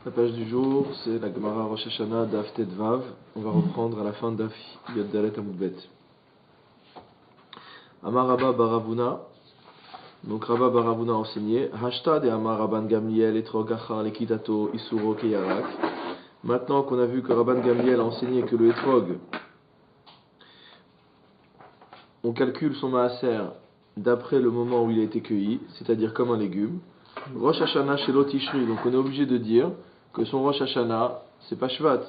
La page du jour, c'est la Gemara Rosh Hashanah Daf Tet Vav. On va reprendre à la fin Daf Yod Dalet Amud Bet. Amar Rabba Baravuna. Donc Rabba Baravuna a enseigné Hashtad et Amar Rabban Gamliel etrog achar lekitato isuro keyarak. Maintenant qu'on a vu que Rabban Gamliel a enseigné que le etrog, on calcule son maaser d'après le moment où il a été cueilli, c'est-à-dire comme un légume. Rosh Hashanah chez Tishri, donc on est obligé de dire que son Rosh Hashanah, c'est pas Shvat,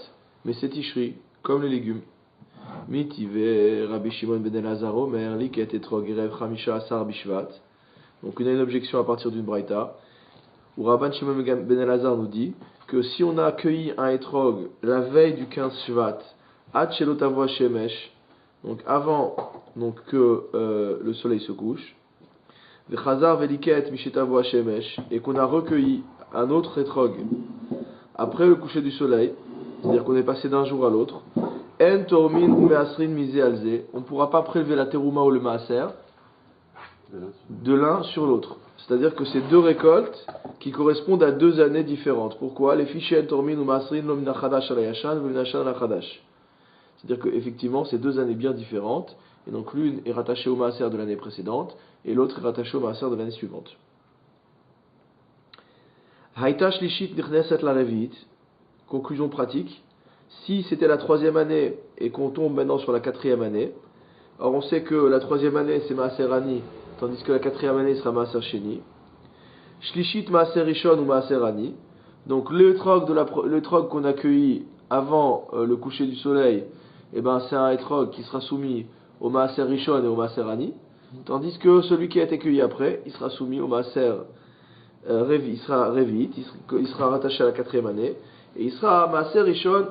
mais c'est Tishri, comme les légumes. Mitive Rabbi Shimon ben Elazar Omer, li ket etrog erev chamisha asar bishvat. Donc on a une objection à partir d'une braïta, où Rabban Shimon ben Elazar nous dit que si on a cueilli un etrog la veille du 15 Shvat, ad shelotavo shemesh, donc avant que le soleil se couche, et qu'on a recueilli un autre etrog après le coucher du soleil, c'est-à-dire qu'on est passé d'un jour à l'autre, on ne pourra pas prélever la terouma ou le maaser de l'un sur l'autre. C'est-à-dire que c'est deux récoltes qui correspondent à deux années différentes. Pourquoi? Les fichiers tormin ou maasrin lo min hachadash al yashan ou min yashan al hachadash. C'est-à-dire qu'effectivement, c'est deux années bien différentes, et donc l'une est rattachée au maaser de l'année précédente, et l'autre est rattachée au maaser de l'année suivante. Haïta shlishit nichneset la revit. Conclusion pratique. Si c'était la troisième année, et qu'on tombe maintenant sur la quatrième année, or on sait que la troisième année c'est maaser ani, tandis que la quatrième année sera maaser sheni. Shlishit maaser rishon ou maaser ani. Donc le trog qu'on a cueilli avant le coucher du soleil, c'est un etrog qui sera soumis au maaser rishon et au maaser ani, tandis que celui qui a été cueilli après, il sera soumis au maaser il sera revit, il sera rattaché à la quatrième année, et il sera maaser rishon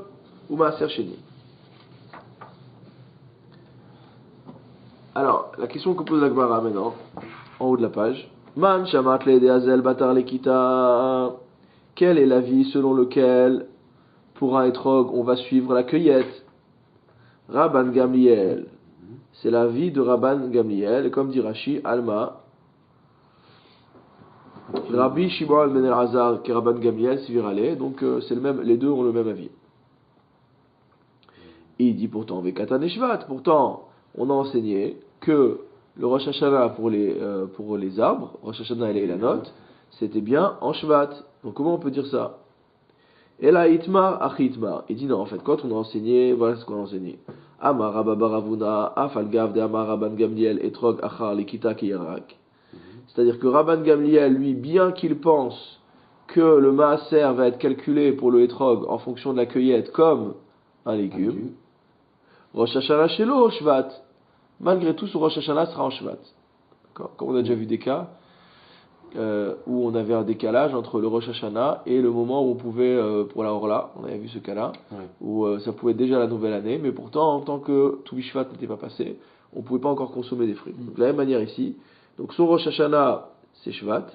ou maaser sheni. Alors, la question que pose la Gemara maintenant, en haut de la page, Man shamat le deazel batar lekita. Quel est l'avis selon lequel, pour un etrog, on va suivre la cueillette? Rabban Gamliel. C'est l'avis de Rabban Gamliel, comme dit Rashi, Alma. Rabbi Shimon ben Elazar, qui est Rabban Gamliel, Sivirale, donc c'est le même, les deux ont le même avis. Et il dit pourtant, Vekatan et Shvat, pourtant, on a enseigné que le Rosh Hashanah pour les arbres, Rosh Hashanah et les Ilanot, c'était bien en Shvat. Donc comment on peut dire ça? Et là, Itmar, Achi Itmar. Il dit non, en fait, quand on a enseigné, voilà ce qu'on a enseigné. Amar Rabba Baravuna, Afalgav de Amar Rabban Gamliel, Etrog Achar Likita Kiyarak. C'est-à-dire que Rabban Gamliel, lui, bien qu'il pense que le maaser va être calculé pour le etrog en fonction de la cueillette comme un légume, Rosh Hashanah shelo Shvat. Malgré tout, ce Rosh Hashanah sera en Shvat. D'accord? Comme on a déjà vu des cas où on avait un décalage entre le Rosh Hashanah et le moment où on pouvait, pour la Orla, on avait vu ce cas-là, où ça pouvait être déjà la nouvelle année, mais pourtant, en tant que tout Shvat n'était pas passé, on ne pouvait pas encore consommer des fruits. Donc, de la même manière ici, donc son Rosh Hashanah, c'est Shvat,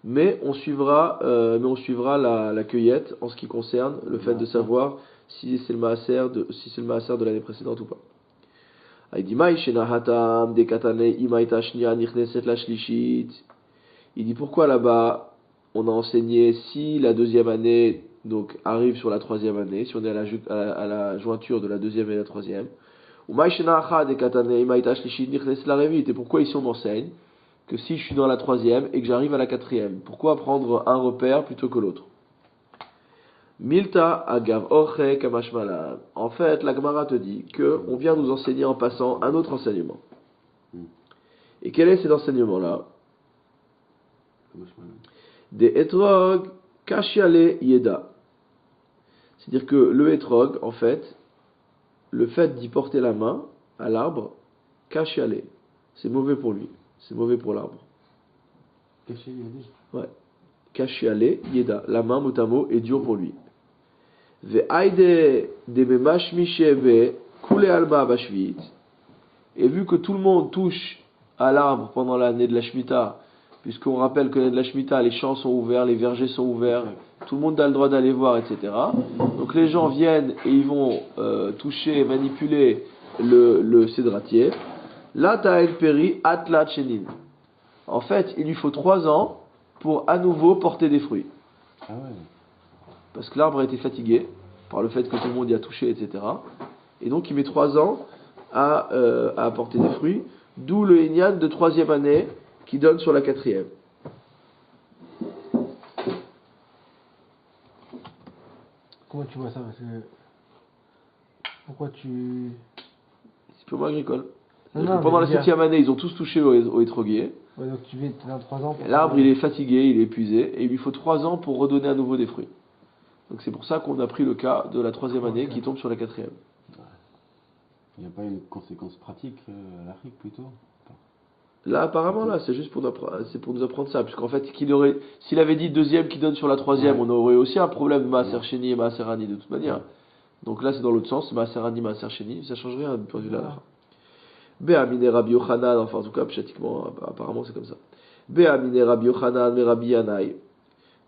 mais on suivra la cueillette en ce qui concerne le fait de savoir si c'est le maaser de l'année précédente ou pas. Il dit pourquoi là-bas on a enseigné si la deuxième année donc arrive sur la troisième année, si on est à la jointure de la deuxième et la troisième. Et pourquoi ici on m'enseigne que si je suis dans la troisième et que j'arrive à la quatrième, pourquoi prendre un repère plutôt que l'autre? Milta agav orche kamashmalan. En fait, la Gemara te dit que on vient nous enseigner en passant un autre enseignement. Et quel est cet enseignement-là? Des etrog kashiale yeda. C'est-à-dire que le etrog, en fait, le fait d'y porter la main à l'arbre, kashiale, c'est mauvais pour lui, c'est mauvais pour l'arbre. Ouais. Kashiale yeda, la main mot à mot est dure pour lui. Et vu que tout le monde touche à l'arbre pendant l'année de la Shemitah, puisqu'on rappelle que l'année de la Shemitah, les champs sont ouverts, les vergers sont ouverts, tout le monde a le droit d'aller voir, etc. Donc les gens viennent et ils vont toucher, manipuler le cédratier. Là, ta'el peri atlat chenin. En fait, il lui faut 3 ans pour à nouveau porter des fruits. Ah ouais. Parce que l'arbre a été fatigué par le fait que tout le monde y a touché, etc. Et donc il met 3 ans à apporter des fruits, d'où le Inyan de 3e année qui donne sur la 4e. Comment tu vois ça? Parce que pourquoi tu... C'est purement agricole. Non, C'est-à-dire non, que pendant mais la je veux 7e année, ils ont tous touché au étroguier. Ouais, donc tu vis dans 3 ans pour... L'arbre, il est fatigué, il est épuisé, et il lui faut 3 ans pour redonner à nouveau des fruits. Donc c'est pour ça qu'on a pris le cas de la 3e année qui tombe sur la 4e. Il n'y a pas une conséquence pratique à l'Afrique plutôt? Là, apparemment, là, c'est juste pour nous apprendre ça. Puisqu'en fait, s'il avait dit 2e qui donne sur la 3e, on aurait aussi un problème de Maaser Sheni et Maaser Ani de toute manière. Donc là, c'est dans l'autre sens, Maaser Ani, Maaser Sheni, ça change rien du point de vue de la Be'amine Rabbi Yochanan, enfin en tout cas, pshatiquement, apparemment c'est comme ça. Be'amine Rabbi Yochanan, mais Rabbi Yanaï.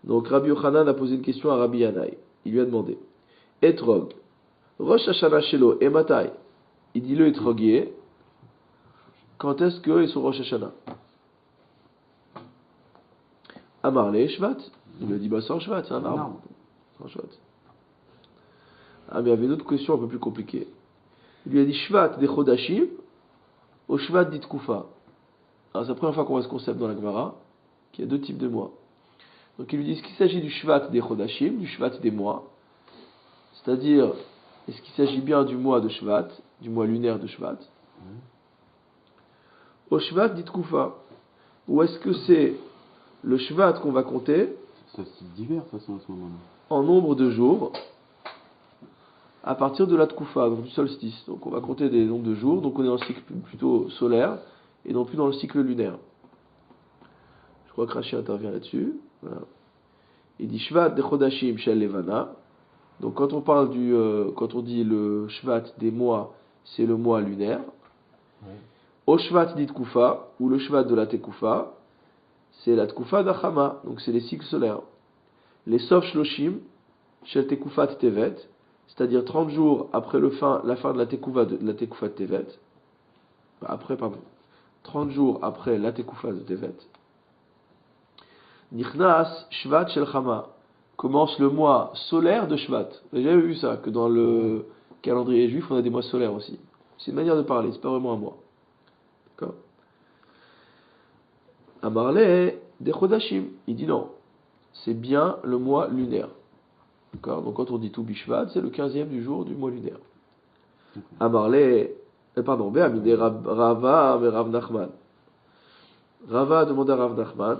Donc Rabbi Yochanan a posé une question à Rabbi Yanaï. Il lui a demandé Etrog, Rosh Hashanah Shelo, et Matai. Il dit le Etrogier, quand est-ce qu'ils sont Rosh Hashanah? Amarle, Shvat. Il lui a dit bah c'est en Shvat, c'est un arbre. C'est en Shvat. Ah, mais il y avait une autre question un peu plus compliquée. Il lui a dit Shvat de Chodashim, ou Shvat dit Kufa. Alors c'est la première fois qu'on voit ce concept dans la Gemara, qu'il y a 2 types de mois. Donc il lui dit est-ce qu'il s'agit du Shvat des Chodashim, du Shvat des mois, c'est-à-dire est-ce qu'il s'agit bien du mois de Shvat, du mois lunaire de Shvat, au Shvat dit Kufa, ou est-ce que c'est le Shvat qu'on va compter Ça se divers de toute façon à ce moment-là. en nombre de jours à partir de la Tkufa, donc du solstice. Donc on va compter des nombres de jours, donc on est dans le cycle plutôt solaire et non plus dans le cycle lunaire. Je crois que Rashi intervient là-dessus. Voilà. Il dit Shvat de Chodashim Shel Levana. Donc quand on parle quand on dit le Shvat des mois, c'est le mois lunaire. Au Shvat dit Tkufa, ou le Shvat de la Tekufa, c'est la Tkufa d'Achama, donc c'est les cycles solaires. Les Sof Shloshim Shel Tekufat Tevet, c'est-à-dire 30 jours après la fin de la Tekufa de Tevet. Après, pardon. 30 jours après la Tekufa de Tevet. Nichnas Shvat Shel Chama. Commence le mois solaire de Shvat. Vous avez jamais vu ça, que dans le calendrier juif, on a des mois solaires aussi. C'est une manière de parler, c'est pas vraiment un mois. D'accord? Amarle de Chodashim. Il dit non. C'est bien le mois lunaire. D'accord? Donc quand on dit tout Bishvat, c'est le 15e du jour du mois lunaire. Amarle, pardon, Be'amide Rava et Rav Nachman. Rava a demandé à Rav Nachman,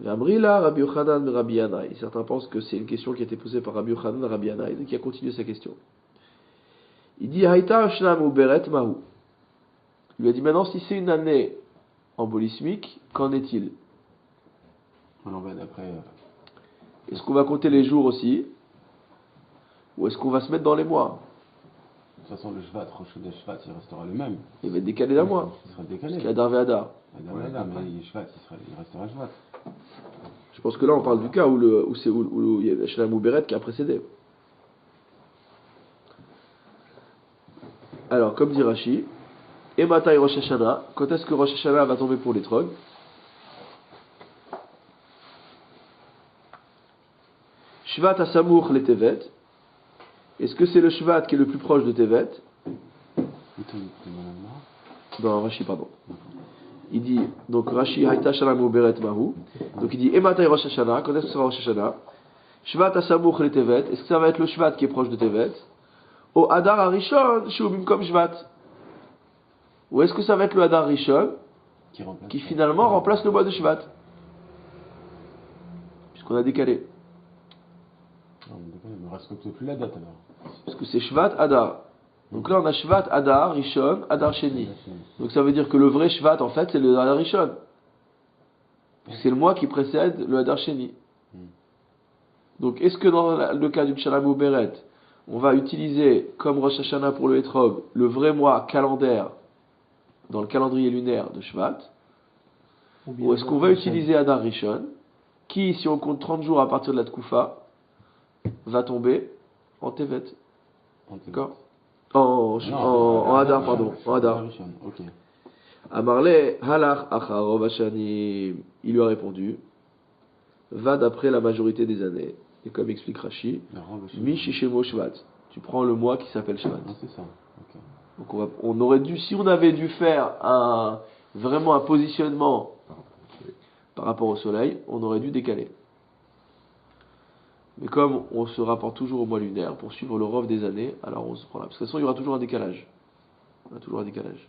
Amrila Rabbi Yochanan et Rabbi Yanaï. Certains pensent que c'est une question qui a été posée par Rabbi Yochanan et Rabbi Yanaï, donc il a continué sa question. Il dit Haïta Shnam ou Beret Mahu. Il lui a dit maintenant, si c'est une année embolismique, qu'en est-il? Alors ben d'après. Est-ce qu'on va compter les jours aussi? Ou est-ce qu'on va se mettre dans les mois? De toute façon, le Shvat, Rosh Chodesh Shvat, il restera le même. Il va être décalé d'un mois. Il sera décalé. Parce qu'il y a Adar Ve'Adar. Mais Shvat, il restera Shvat. Je pense que là, on parle du cas où il y a Shnam ou Beret qui a précédé. Alors, comme dit Rashi, et Matai Rosh Hashanah, quand est-ce que Rosh Hashanah va tomber pour les trogs? Shvat Asamour le Tevet. Est-ce que c'est le Shvat qui est le plus proche de Tevet? Non, Rashi, pardon. Il dit, donc Rashi Haïta Shalom Beret Mahu. Donc il dit, Ematai Rosh Hashanah, quand est-ce que ça sera Rosh Hashanah? Shvat Asamour le Tevet. Est-ce que ça va être le Shvat qui est proche de Tevet? Au Hadar Arishon, Shubim comme Shvat. Ou est-ce que ça va être le Hadar Rishon qui finalement remplace le mois de Shvat? Puisqu'on a décalé. Non, on ne respecte plus la date alors. Parce que c'est Shvat Hadar. Donc là on a Shvat Hadar Rishon, Hadar Sheni. Donc ça veut dire que le vrai Shvat en fait c'est le Hadar Rishon. C'est le mois qui précède le Hadar Sheni. Donc est-ce que dans le cas du Shalom ou Beret, on va utiliser comme Rosh Hashanah pour le Etrog le vrai mois calendaire dans le calendrier lunaire de Shvat? Ou est-ce qu'on va utiliser Hadar Rishon qui, si on compte 30 jours à partir de la Tkufa, va tomber en Tevet? D'accord? En Hadar, pardon. En Hadar. Ok. Amarle halach acharov hashanim. Il lui a répondu, va d'après la majorité des années. Et comme explique Rashi, La robe, je sais Mi pas. Shishemo Shvat. Tu prends le mois qui s'appelle Shvat. Ah, c'est ça. Ok. Donc on aurait dû, si on avait dû faire vraiment un positionnement par rapport au soleil, on aurait dû décaler. Mais comme on se rapporte toujours au mois lunaire pour suivre le rov des années, alors on se prend là. Parce que de toute façon, il y aura toujours un décalage. Il y aura toujours un décalage.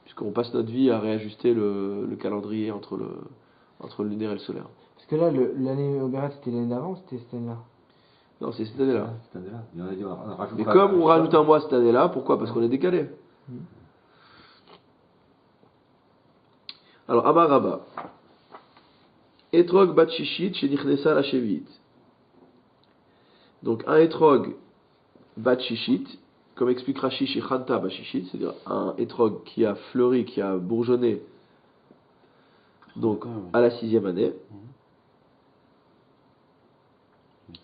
Puisqu'on passe notre vie à réajuster le calendrier entre le lunaire et le solaire. Parce que là, l'année Obéret, c'était l'année d'avant ou c'était cette année-là? Non, c'est cette année-là. Cette année-là. Il y en a dit, on rajoute Mais la- comme on la- rajoute un mois cette année-là, pourquoi? Parce qu'on est décalé. Alors, Amar Rabba. Etrog bat shishit chez Nichnesa la Shevit. Donc, un etrog bat shishit, comme explique Rashi chez Chanta bat shishit, c'est-à-dire un etrog qui a fleuri, qui a bourgeonné, donc à la 6e année.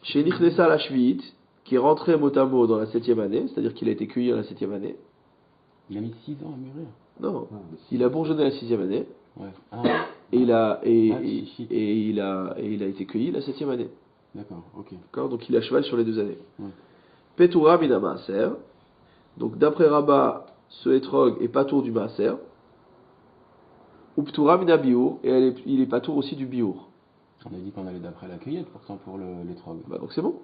Chez Nichnesa la Shvit, qui est rentré mot à mot dans la 7e année, c'est-à-dire qu'il a été cueilli à la 7e année. Il a mis 6 ans à mûrir. Non, Ah, il a bourgeonné à la 6e année. Ouais. Ah, Et il a, shishit. il a été cueilli la 7e année. d'accord, ok. D'accord. Donc il a cheval sur les 2 années. Ouais. Petura mina maaser. Donc d'après Rabat, ce hétrog est patour du maaser. Ou ptura mina biour. Et il est patour aussi du biour. On a dit qu'on allait d'après la cueillette pourtant pour l'étrog. Bah, donc c'est bon.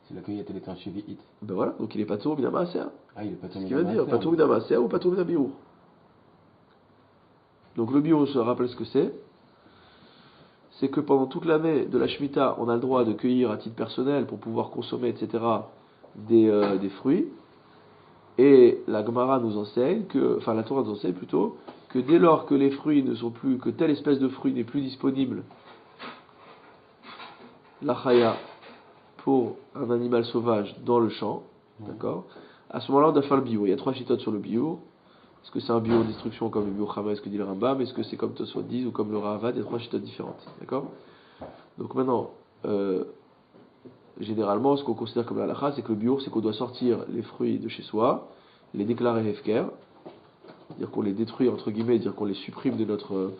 Si la cueillette elle était en chevi'it. Ben voilà. Donc il est patour mina maaser. Ah, il est pas C'est ce tombé qu'il va dire. Patour mina maaser ou patour mina biour. Donc le biour, je rappelle ce que c'est. C'est que pendant toute l'année de la Shemitah, on a le droit de cueillir à titre personnel pour pouvoir consommer, etc., des fruits. Et la Gemara nous enseigne la Torah nous enseigne plutôt, que dès lors que les fruits ne sont plus, que telle espèce de fruit n'est plus disponible, la chaya, pour un animal sauvage dans le champ, d'accord, à ce moment-là on doit faire le bio. Il y a 3 chitotes sur le bio. Est-ce que c'est un bio destruction comme le bio Chama, ce que dit le Rambam? Est-ce que c'est comme Tosfot 10 ou comme le Ravad? Il y a 3 chitotes différentes, d'accord. Donc maintenant, généralement, ce qu'on considère comme la halakha, c'est que le bio, c'est qu'on doit sortir les fruits de chez soi, les déclarer hefker, c'est-à-dire qu'on les détruit entre guillemets, c'est-à-dire qu'on les supprime de notre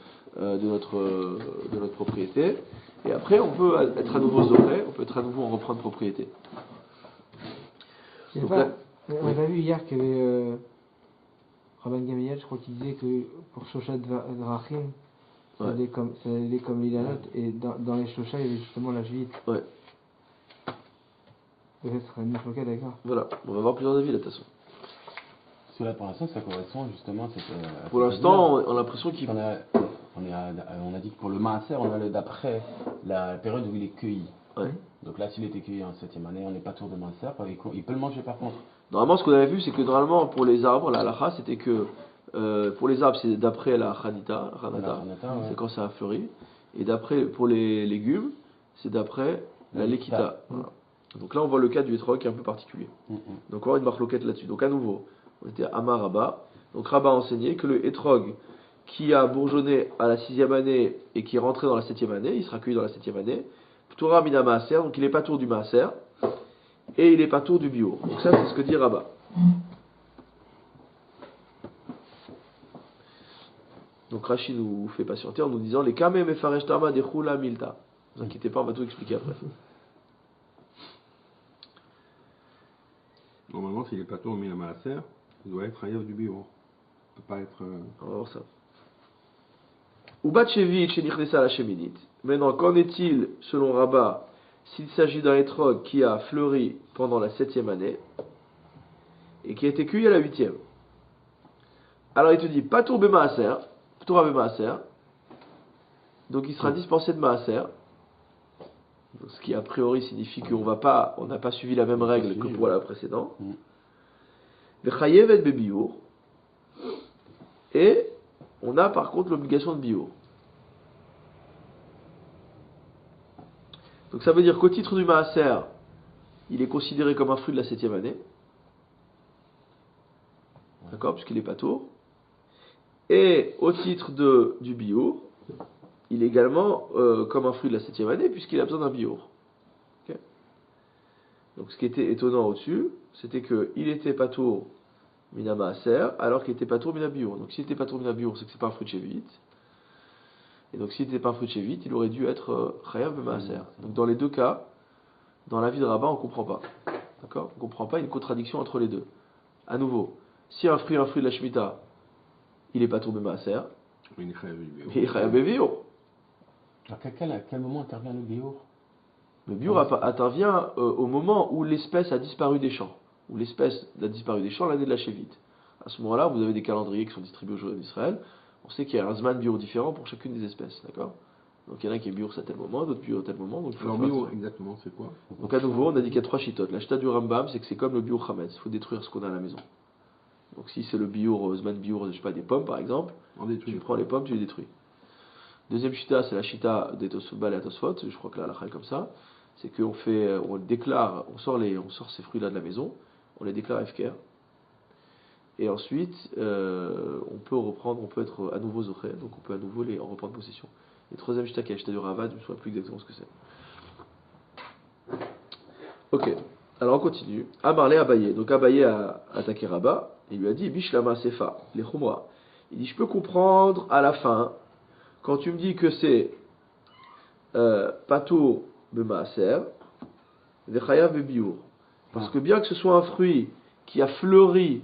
propriété, et après on peut être à nouveau zoré, on peut être à nouveau en reprendre propriété. Je sais Donc pas, là- on a vu hier qu'il y avait Rabban Gamliel, je crois qu'il disait que pour Shoshat Drachim, ça Ouais. allait comme l'Ilanot, et dans les Shoshat, il y avait justement la Jvite. Ouais, Peut-être ce serait une machloquette, d'accord. voilà, on va voir plusieurs avis là de toute façon. Parce que là pour l'instant ça correspond justement à cette. Pour l'instant, on a l'impression qu'il on a dit que pour le maaser, on allait d'après la période où il est cueilli. Ouais. Donc là, s'il était cueilli en 7e année, on n'est pas tour de maaser, il peut le manger par contre. Normalement, ce qu'on avait vu, c'est que normalement, pour les arbres, la halakha, c'était que pour les arbres, c'est d'après la Hanita, Voilà, Hanata, ouais. c'est quand ça a fleuri. Et d'après, pour les légumes, c'est d'après la Lekita. Voilà. Donc là, on voit le cas du hétrog qui est un peu particulier. Donc on va avoir une marloquette là-dessus. Donc à nouveau, on était à Amar Rabba. Donc Rabba a enseigné que le hétrog qui a bourgeonné à la 6e année et qui est rentré dans la 7e année, il sera cueilli dans la 7e année. Ptura mina maaser, donc il n'est pas tour du maaser. Et il n'est pas tour du bio. Donc ça, c'est ce que dit Rabba. Donc Rashi nous fait patienter en nous disant les kameh mefaresh tama de chula milta. Ne vous inquiétez pas, on va tout expliquer après. Normalement, s'il n'est pas tombé à Maaser, il doit être ailleurs du bio. Il ne peut pas être. On va voir ça. Ubat shevit shenichnesa la sheminit. Maintenant, qu'en est-il selon Rabba s'il s'agit d'un hétrog qui a fleuri pendant la 7e année et qui a été cueilli à la 8e? Alors il te dit pas tourbe maaser, ptura maaser, donc il sera dispensé de maaser, ce qui a priori signifie qu'on n'a pas suivi la même règle que pour la précédente. Vechayevet bebiour, et on a par contre l'obligation de biour. Donc ça veut dire qu'au titre du maaser, il est considéré comme un fruit de la 7e année. D'accord, puisqu'il est pas tour. Et au titre du biour, il est également comme un fruit de la 7e année, puisqu'il a besoin d'un biour. Okay. Donc ce qui était étonnant au-dessus, c'était qu'il était pas tour mina maaser, alors qu'il était pas tour mina biour. Donc s'il était pas tour mina biour, c'est que c'est pas un fruit de Shevit. Et donc s'il n'était pas un fruit de Shevit, il aurait dû être chayav maaser. Donc dans les deux cas, dans la vie de Rabat, on ne comprend pas. D'accord? On ne comprend pas une contradiction entre les deux. À nouveau, si un fruit de la Shemitah, il n'est pas tombé maaser, Mais il est chayav du biur. il est chayav bebiour. À quel moment intervient le biour? Le biour intervient au moment où l'espèce a disparu des champs. Où l'espèce a disparu des champs l'année de la Chévite. À ce moment-là, vous avez des calendriers qui sont distribués aux Juifs d'Israël. On sait qu'il y a un Zman biour différent pour chacune des espèces. D'accord? Donc il y en a qui est biour à tel moment, d'autres biour à tel moment. Donc, il faut Alors, faire biur, ça. exactement, c'est quoi? Donc à nouveau, on a dit qu'il y a 3 chitotes. La chita du Rambam, c'est que c'est comme le biour Hametz. Il faut détruire ce qu'on a à la maison. Donc si c'est le biour, Zman biour, je sais pas, des pommes par exemple, On détruit. tu prends les pommes, tu les détruis. Deuxième chita, c'est la chita des Tosfot et Tosfot. Je crois que là, la est comme ça. C'est qu'on fait, on déclare, on sort ces fruits-là de la maison, on les déclare FKR. Et ensuite, on peut reprendre, on peut être à nouveau zoché, donc on peut à nouveau en reprendre possession. Et troisième chita qui est la chita du Ravad, je ne sais plus exactement ce que c'est. Ok, alors on continue. Amarlé Abaye. Donc Abaye a attaqué Rabat, et il lui a dit Bishlama Sefa, les Khumra. Il dit je peux comprendre à la fin, quand tu me dis que c'est Pato Bemaaser, Vechayav Bebiour. Parce que bien que ce soit un fruit qui a fleuri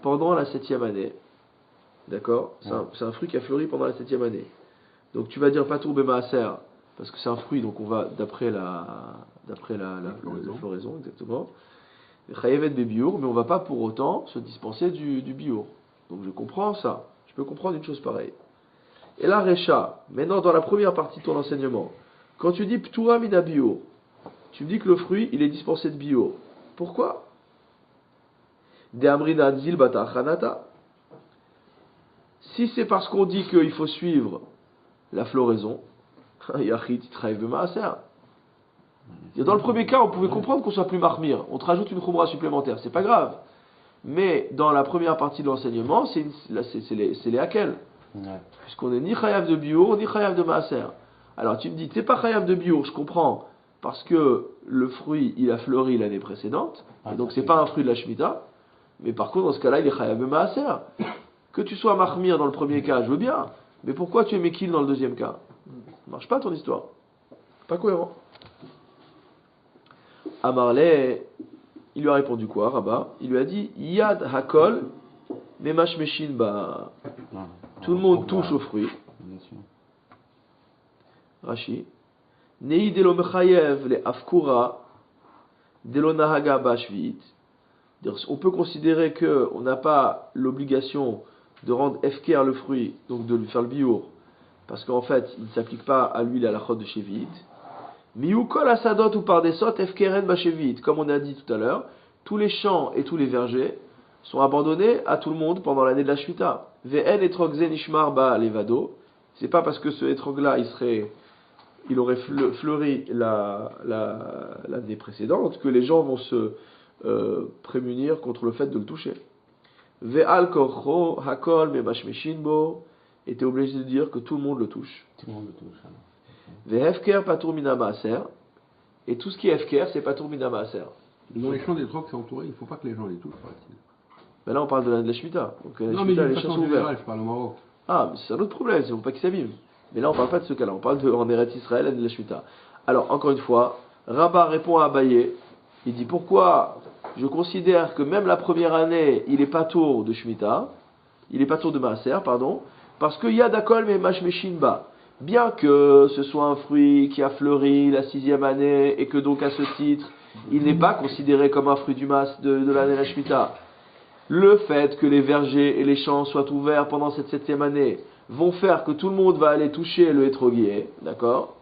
pendant la 7e année, d'accord? C'est un fruit qui a fleuri pendant la 7e année. Donc tu vas dire Pato Bemaaser, parce que c'est un fruit, donc on va d'après la floraison, exactement. Chayavet Bebiour, mais on ne va pas pour autant se dispenser du biour. Donc je comprends ça. Je peux comprendre une chose pareille. Et là, Recha, maintenant dans la première partie de ton enseignement, quand tu dis Ptura mina bio, tu me dis que le fruit, il est dispensé de bio. Pourquoi? De amrina zil bata chanata. Si c'est parce qu'on dit qu'il faut suivre la floraison, yachit traïv b'maaser. Dans le premier cas, on pouvait comprendre qu'on soit plus marmire. On te rajoute une khumra supplémentaire, c'est pas grave. Mais dans la première partie de l'enseignement, c'est les hakel. Ouais. Puisqu'on est ni chayav de biour, ni chayav de maaser. Alors tu me dis, t'es pas chayav de biour, je comprends, parce que le fruit, il a fleuri l'année précédente, et donc c'est pas un fruit de la Shemitah, mais par contre, dans ce cas-là, il est chayav de maaser. Que tu sois mahmir dans le premier cas, je veux bien, mais pourquoi tu es mekil dans le deuxième cas? Ça marche pas ton histoire. Pas cohérent. Amarle, il lui a répondu quoi, Rabat? Il lui a dit, Yad hakol, memash meshin ba. Tout le monde touche aux fruits. Bien sûr. Rashi. Nei delo mechayev le afkura delo nahaga bashvit. On peut considérer qu'on n'a pas l'obligation de rendre efker le fruit, donc de lui faire le biour, parce qu'en fait, il ne s'applique pas à lui la lachot de Shevit. Miukol asadot ou par des sot efkeren bashevit. Comme on a dit tout à l'heure, tous les champs et tous les vergers sont abandonnés à tout le monde pendant l'année de la Shemitah. Ve'en etrog ze nishmar ba levado. C'est pas parce que ce etrog-là, il aurait fleuri l'année précédente que les gens vont se prémunir contre le fait de le toucher. Ve'al korcho hakol mebashmeshin bo. Et t'es obligé de dire que tout le monde le touche. Tout le monde le touche. Alors. Ve'hefker patur mina maaser. Et tout ce qui est hefker, c'est patur mina maaser. Dans les champs des trocs, c'est entouré, il ne faut pas que les gens les touchent, paraît-il. Ben là, on parle de la Shemitah. Donc, la Non, mais Shemitah, d'une les champs façon sont générale, ouverts. je parle au Maroc. Ah, mais c'est un autre problème, c'est pour pas qu'ils s'abîment. Mais là, on parle pas de ce cas-là, on parle en Eretz Israël et de la Shemitah. Alors, encore une fois, Rabat répond à Abaye. Il dit pourquoi je considère que même la première année, il est pas tour de Shemitah, il est pas tour de Maaser, pardon, parce que Yadakol mais Mashmeshinba. Bien que ce soit un fruit qui a fleuri la 6e année et que donc à ce titre, il n'est pas considéré comme un fruit du mas de l'année de la Shemitah. Le fait que les vergers et les champs soient ouverts pendant cette 7e année vont faire que tout le monde va aller toucher le hétroguier, d'accord?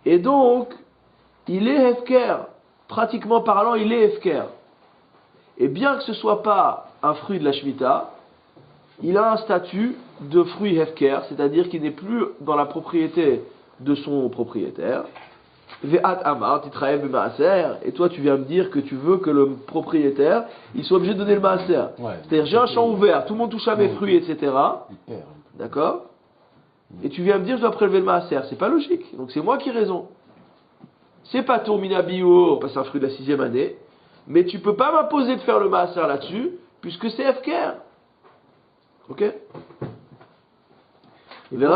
Et donc, il est hefker. Pratiquement parlant, il est hefker. Et bien que ce ne soit pas un fruit de la Shemitah, il a un statut de fruit hefker, c'est-à-dire qu'il n'est plus dans la propriété de son propriétaire. Ve'at amar titraev b'maaser. Et toi, tu viens me dire que tu veux que le propriétaire, il soit obligé de donner le maaser. Ouais. C'est-à-dire, j'ai un champ ouvert, tout le monde touche à mes fruits, etc. Il perd. D'accord? Et tu viens me dire, je dois prélever le maaser. C'est pas logique. Donc c'est moi qui ai raison. C'est pas ton minabio, parce que c'est un fruit de la 6e année. Mais tu peux pas m'imposer de faire le maaser là-dessus, puisque c'est hefker. Ok? Il y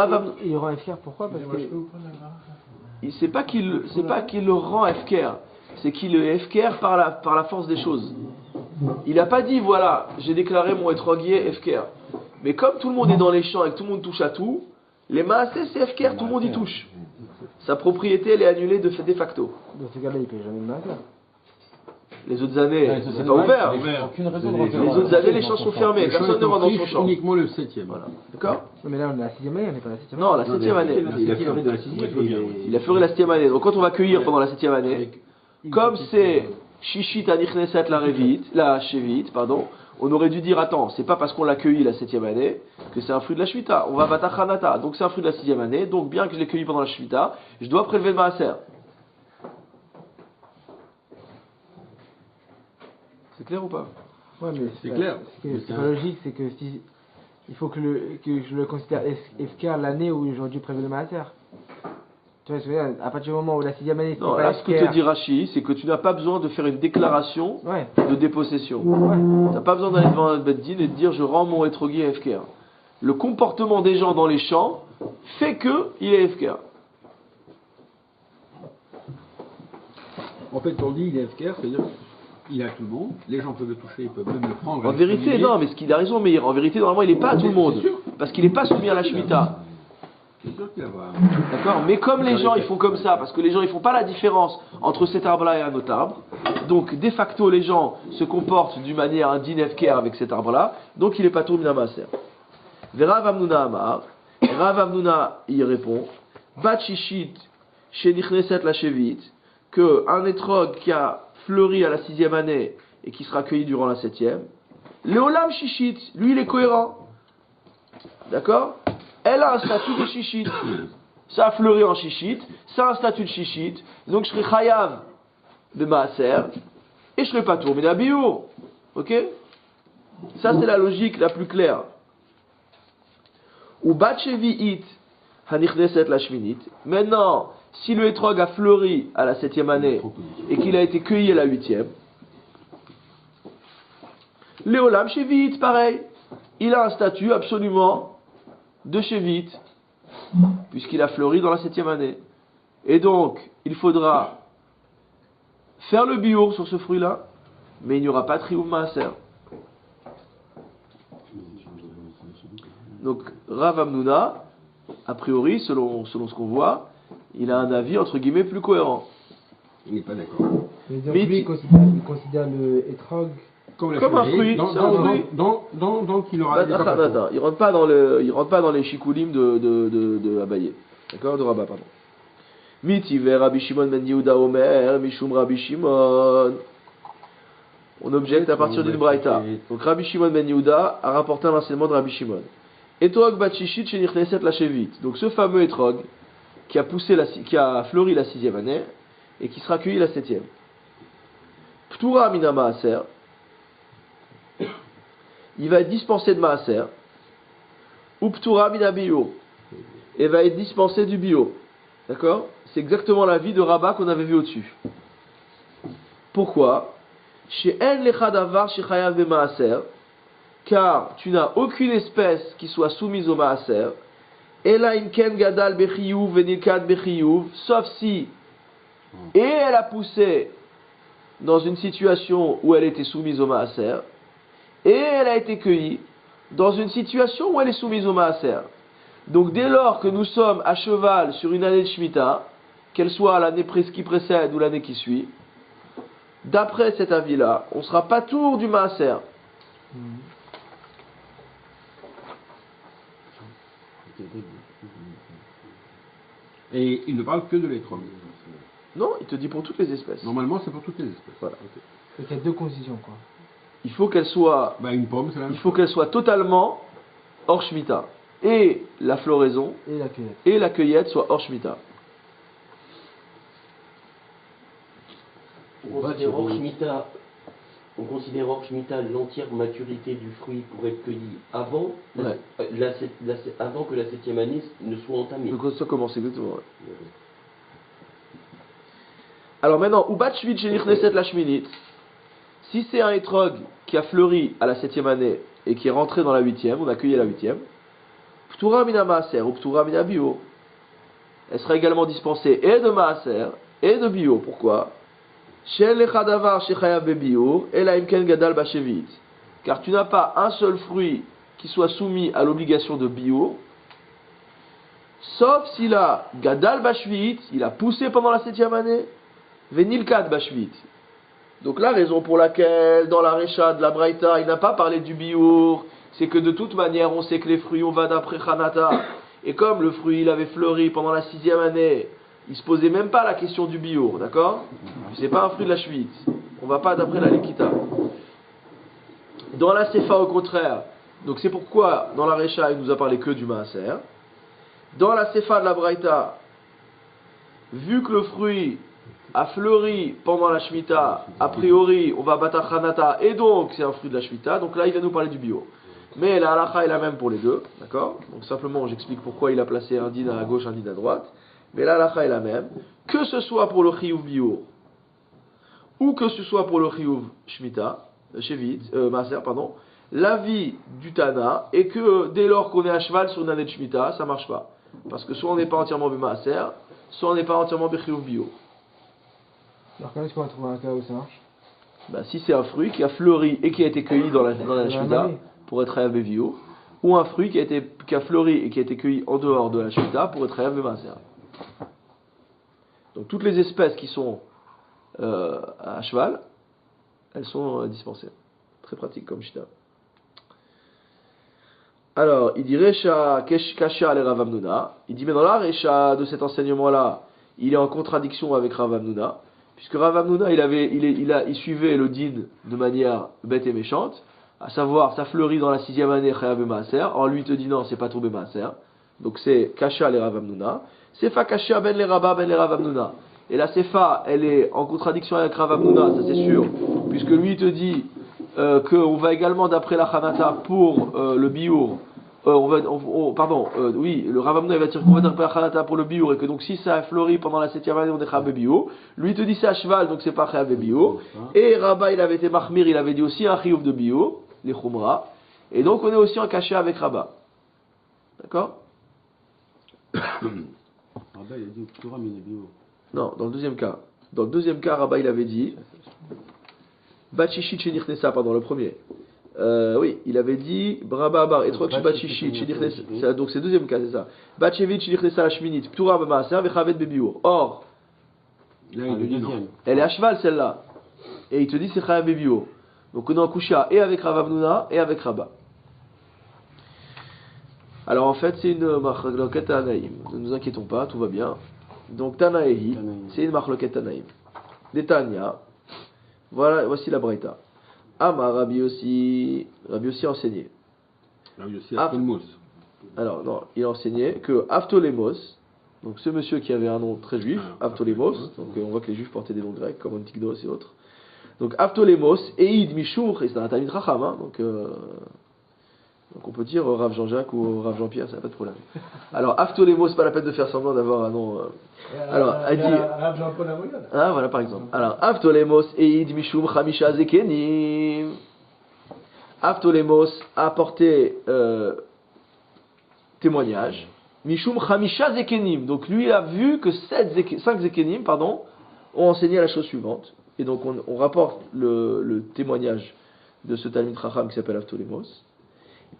aura FKR, pourquoi? Parce que c'est pas qu'il le rend FKR, c'est qu'il est FKR par la force des choses. Il n'a pas dit, voilà, j'ai déclaré mon étroguier FKR. Mais comme tout le monde est dans les champs et que tout le monde touche à tout, les maaseh c'est FKR, tout le monde y touche. Sa propriété, elle est annulée de facto. Dans ce cas-là, il ne paye jamais de maaser. Les autres années, c'est pas ouvert. Aucune raison de Les autres années, les champs sont fermés, personne ne rentre dans son champ. Uniquement le 7e. Voilà. D'accord? Non, mais là, on est à la 6e année, on n'est pas à la 7e année. Non, la 7e année. Il a fleuri la 7e année. Donc quand on va cueillir pendant la 7e année, comme c'est Shishit Anichneset la Shevit, pardon, on aurait dû dire, attends, c'est pas parce qu'on l'a cueilli la 7e année que c'est un fruit de la Shvita. On va Batachanata, donc c'est un fruit de la 6e année, donc bien que je l'ai cueilli pendant la Shvita, je dois prélever le maaser. C'est clair ou pas? Ouais, mais C'est clair. C'est pas logique, c'est que si. Il faut que je le considère FKR l'année où j'aurais dû prélever le maaser. Tu vois, à partir du moment où la 6e année, c'est Non, pas là, ce que FKR. te dit Rashi, c'est que tu n'as pas besoin de faire une déclaration Ouais. de dépossession. Ouais. Tu n'as pas besoin d'aller devant un Beddin et de dire je rends mon étroguier à FKR. Le comportement des gens dans les champs fait qu'il est FKR. En fait, on dit il est FKR, c'est-à-dire il est à tout le monde, les gens peuvent le toucher, ils peuvent même le prendre. En vérité, non, mais ce qu'il a raison, mais en vérité, normalement, il n'est pas à tout le monde. Parce qu'il n'est pas soumis à la Shemitah. C'est sûr qu'il va. D'accord? Mais comme les gens ils font comme ça, parce que les gens ils font pas la différence entre cet arbre-là et un autre arbre, donc de facto les gens se comportent d'une manière indigne FKR avec cet arbre-là, donc il n'est pas tout mina maaser. Verav Amnuna Amar, Rav Amnuna y répond, Bat Shishit Shenichneset la Shevit, que un étrog qui a fleuri à la 6e année et qui sera cueilli durant la 7e, Léolam Shishit, lui il est cohérent. D'accord? Elle a un statut de chichit. Ça a fleuri en chichit, ça a un statut de chichit. Donc je serai chayav de maaser et je serai pas tour mina biur. Ok? Ça c'est la logique la plus claire. Ou batchevi it hanichneset la shminit. Maintenant, si le hétrog a fleuri à la 7e année et qu'il a été cueilli à la 8e, Léolam shevit, pareil. Il a un statut absolument de Shevit, puisqu'il a fleuri dans la 7e année. Et donc, il faudra faire le biour sur ce fruit-là, mais il n'y aura pas de triouf maaser. Donc, Rav Amnuna, a priori, selon ce qu'on voit, il a un avis entre guillemets plus cohérent. Il n'est pas d'accord. Mais donc, Mais lui, il considère le étrog comme un fruit, c'est un fruit. Donc il aura des Attends, il rentre pas dans les chikoulim de Abaye. D'accord, de Rabat, pardon. Mitiver Rabbi Shimon ben Yehuda Omer, Mishum Rabbi Shimon. On objecte à partir d'une braïta. Donc Rabbi Shimon ben Yehuda a rapporté un enseignement de Rabbi Shimon. Etrog batchishit shenichneset la shevit. Donc ce fameux etrog qui a fleuri la 6e année et qui sera cueilli la 7e. Ptura mina maaser. Il va être dispensé de maaser, ou ptura mina bio, et va être dispensé du bio. D'accord? C'est exactement l'avis de Rabat qu'on avait vu au-dessus. Pourquoi? Chez En lechadavar shechayav be maaser, car tu n'as aucune espèce qui soit soumise au maaser, ela imken gadal bechiyuv venilkad bechiyuv, sauf si, et elle a poussé dans une situation où elle était soumise au maaser, et elle a été cueillie dans une situation où elle est soumise au maaser. Donc dès lors que nous sommes à cheval sur une année de Shemitah, qu'elle soit l'année qui précède ou l'année qui suit, d'après cet avis-là, on ne sera pas tour du maaser. Et il ne parle que de l'étrog. Non, il te dit pour toutes les espèces. Normalement, c'est pour toutes les espèces. Voilà. Il y a deux conditions, quoi. Il faut qu'elle soit, Bah, une pomme, c'est la même il faut qu'elle soit totalement hors Shemitah. Et la floraison Et la cueillette. et la cueillette soient hors Shemitah. On considère hors Shemitah l'entière maturité du fruit pour être cueilli avant, Ouais. avant que la 7e année ne soit entamée. Donc ça commence exactement. Ouais. Alors maintenant, Ubat Shvit Shenichneset la Shminit. Si c'est un étrog qui a fleuri à la 7e année et qui est rentré dans la 8e, on a cueilli à la 8e, Ptura mina maaser ou Ptura mina bio. elle sera également dispensée et de maaser et de bio. Pourquoi? Car tu n'as pas un seul fruit qui soit soumis à l'obligation de bio, sauf s'il a gadal bashvit, il a poussé pendant la 7e année, venilkad bashvit. Donc la raison pour laquelle dans la Recha de la Braïta il n'a pas parlé du biour, c'est que de toute manière on sait que les fruits on va d'après Chanata, et comme le fruit il avait fleuri pendant la 6e année, il se posait même pas la question du biour, d'accord? C'est pas un fruit de la Shvit, on va pas d'après la Lekita. Dans la Sefa au contraire, donc c'est pourquoi dans la Recha il nous a parlé que du Maaser. Dans la Sefa de la Braïta, vu que le fruit a fleuri pendant la Shemitah, a priori, on va battre Chanata, et donc c'est un fruit de la Shemitah, donc là il va nous parler du bio. Mais la halakha est la même pour les deux, d'accord? Donc simplement j'explique pourquoi il a placé un din à gauche, un din à droite, mais la halakha est la même, que ce soit pour le chiyuv bio, ou que ce soit pour le chiyuv Shemitah, Maaser, pardon, l'avis du Tana est que dès lors qu'on est à cheval sur une année de Shemitah, ça marche pas. Parce que soit on n'est pas entièrement Maaser, soit on n'est pas entièrement chiyuv bio. Alors quand est-ce qu'on va trouver un cas où ça marche? Bah, si c'est un fruit qui a fleuri et qui a été cueilli dans la Shemitah pour être Hayav Bevio, ou un fruit qui a fleuri et qui a été cueilli en dehors de la Shemitah pour être Hayav Bemaser. Donc toutes les espèces qui sont à cheval, elles sont dispensées. Très pratique comme Shita. Alors, il dit Recha Kasha le Rav Hamnuna. Il dit mais dans la Recha de cet enseignement-là, il est en contradiction avec Rav Hamnuna. Puisque Rav Hamnuna, il suivait le din de manière bête et méchante, à savoir, ça fleurit dans la 6e année, Chayav Maaser. Or, lui, il te dit non, c'est pas tout Maaser. Donc, c'est Kasha les Rav Hamnuna. Sefa Kasha ben les Rabba ben les Rav Hamnuna. Et la Sefa, elle est en contradiction avec Rav Hamnuna, ça c'est sûr. Puisque lui, il te dit qu'on va également d'après la Chanata pour le Biour. Oui, le Rav Hamnuna il va dire qu'on va d'après la Chanata pour le Biour, et que donc si ça a fleuri pendant la 7e année, on est Chayav Biour. Lui, il te dit c'est à cheval, donc c'est pas Chayav Biour. Et Rabba, il avait été Mahmir, il avait dit aussi un Chiyuv de Biour, les Khumra. Et donc on est aussi en caché avec Rabba. D'accord? Rabba, il a dit Ptura Minebio. Non, dans le deuxième cas. Dans le deuxième cas, Rabba, il avait dit Bachishit Shenirnesa, pardon, le premier. Oui, il avait dit Braba Bar et Trok Bachishit Shenirnesa. Donc c'est le deuxième cas, c'est ça. Bachevit Shenirnesa la Shminit, Ptura Bamaser, Vechavet Bebiur. Or, Là, il dit non. elle est à cheval celle-là. Et il te dit c'est Chayav Bebiur. Donc on est en Kusha et avec Rav Hamnuna et avec Rabba. Alors en fait, c'est une machloket Tanaïm. Ne nous inquiétons pas, tout va bien. Donc Tanaïhi, c'est une machloket Tanaïm. Des Tanya, voici la Braïta. Ama Rabbi aussi a enseigné. Là, il y a aussi Aftolemos. Alors non, il a enseigné que Aftolemos, donc ce monsieur qui avait un nom très juif, Aftolemos, donc on voit que les juifs portaient des noms grecs comme Antignos et autres. Donc Aftolemos, Eid Mishur, et c'est un Talmid Chacham, hein, donc on peut dire Rav Jean-Jacques ou Rav Jean-Pierre, ça n'a pas de problème. Alors Aftolemos, c'est pas la peine de faire semblant d'avoir un nom. Alors, elle dit. Rav Jean-Paul Amoyon. Ah, voilà par exemple. Alors, Aftolemos Eid Mishum Chamisha Zekenim. Aftolemos a apporté témoignage. Mishum Chamisha Zekenim. Donc lui, il a vu que 5 Zekenim, ont enseigné la chose suivante. Et donc on rapporte le témoignage de ce Talmid Chacham qui s'appelle Aftolemos.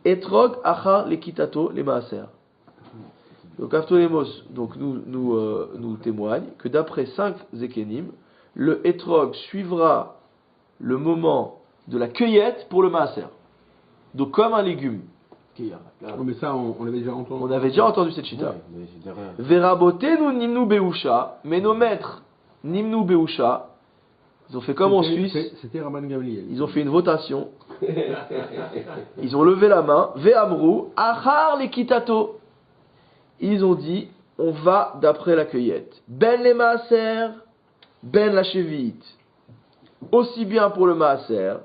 Etrog Achar Lekitato le Maaser. Donc Aftolemos nous témoigne que d'après 5 Zekenim, le Etrog suivra le moment de la cueillette pour le Maaser. Donc comme un légume. Oui, mais ça, on l'avait déjà entendu. On avait déjà entendu cette chita. Ouais, Verabotenu Nimnu Beusha, mais nos maîtres Nimnu Beusha, ils ont fait comme en Suisse. C'était Rabban Gamliel. Ils ont fait une votation. Ils ont levé la main. Ve'amru Achar Lekitato. Ils ont dit, on va d'après la cueillette. Ben les maaser, ben la chevite. Aussi bien pour le maaser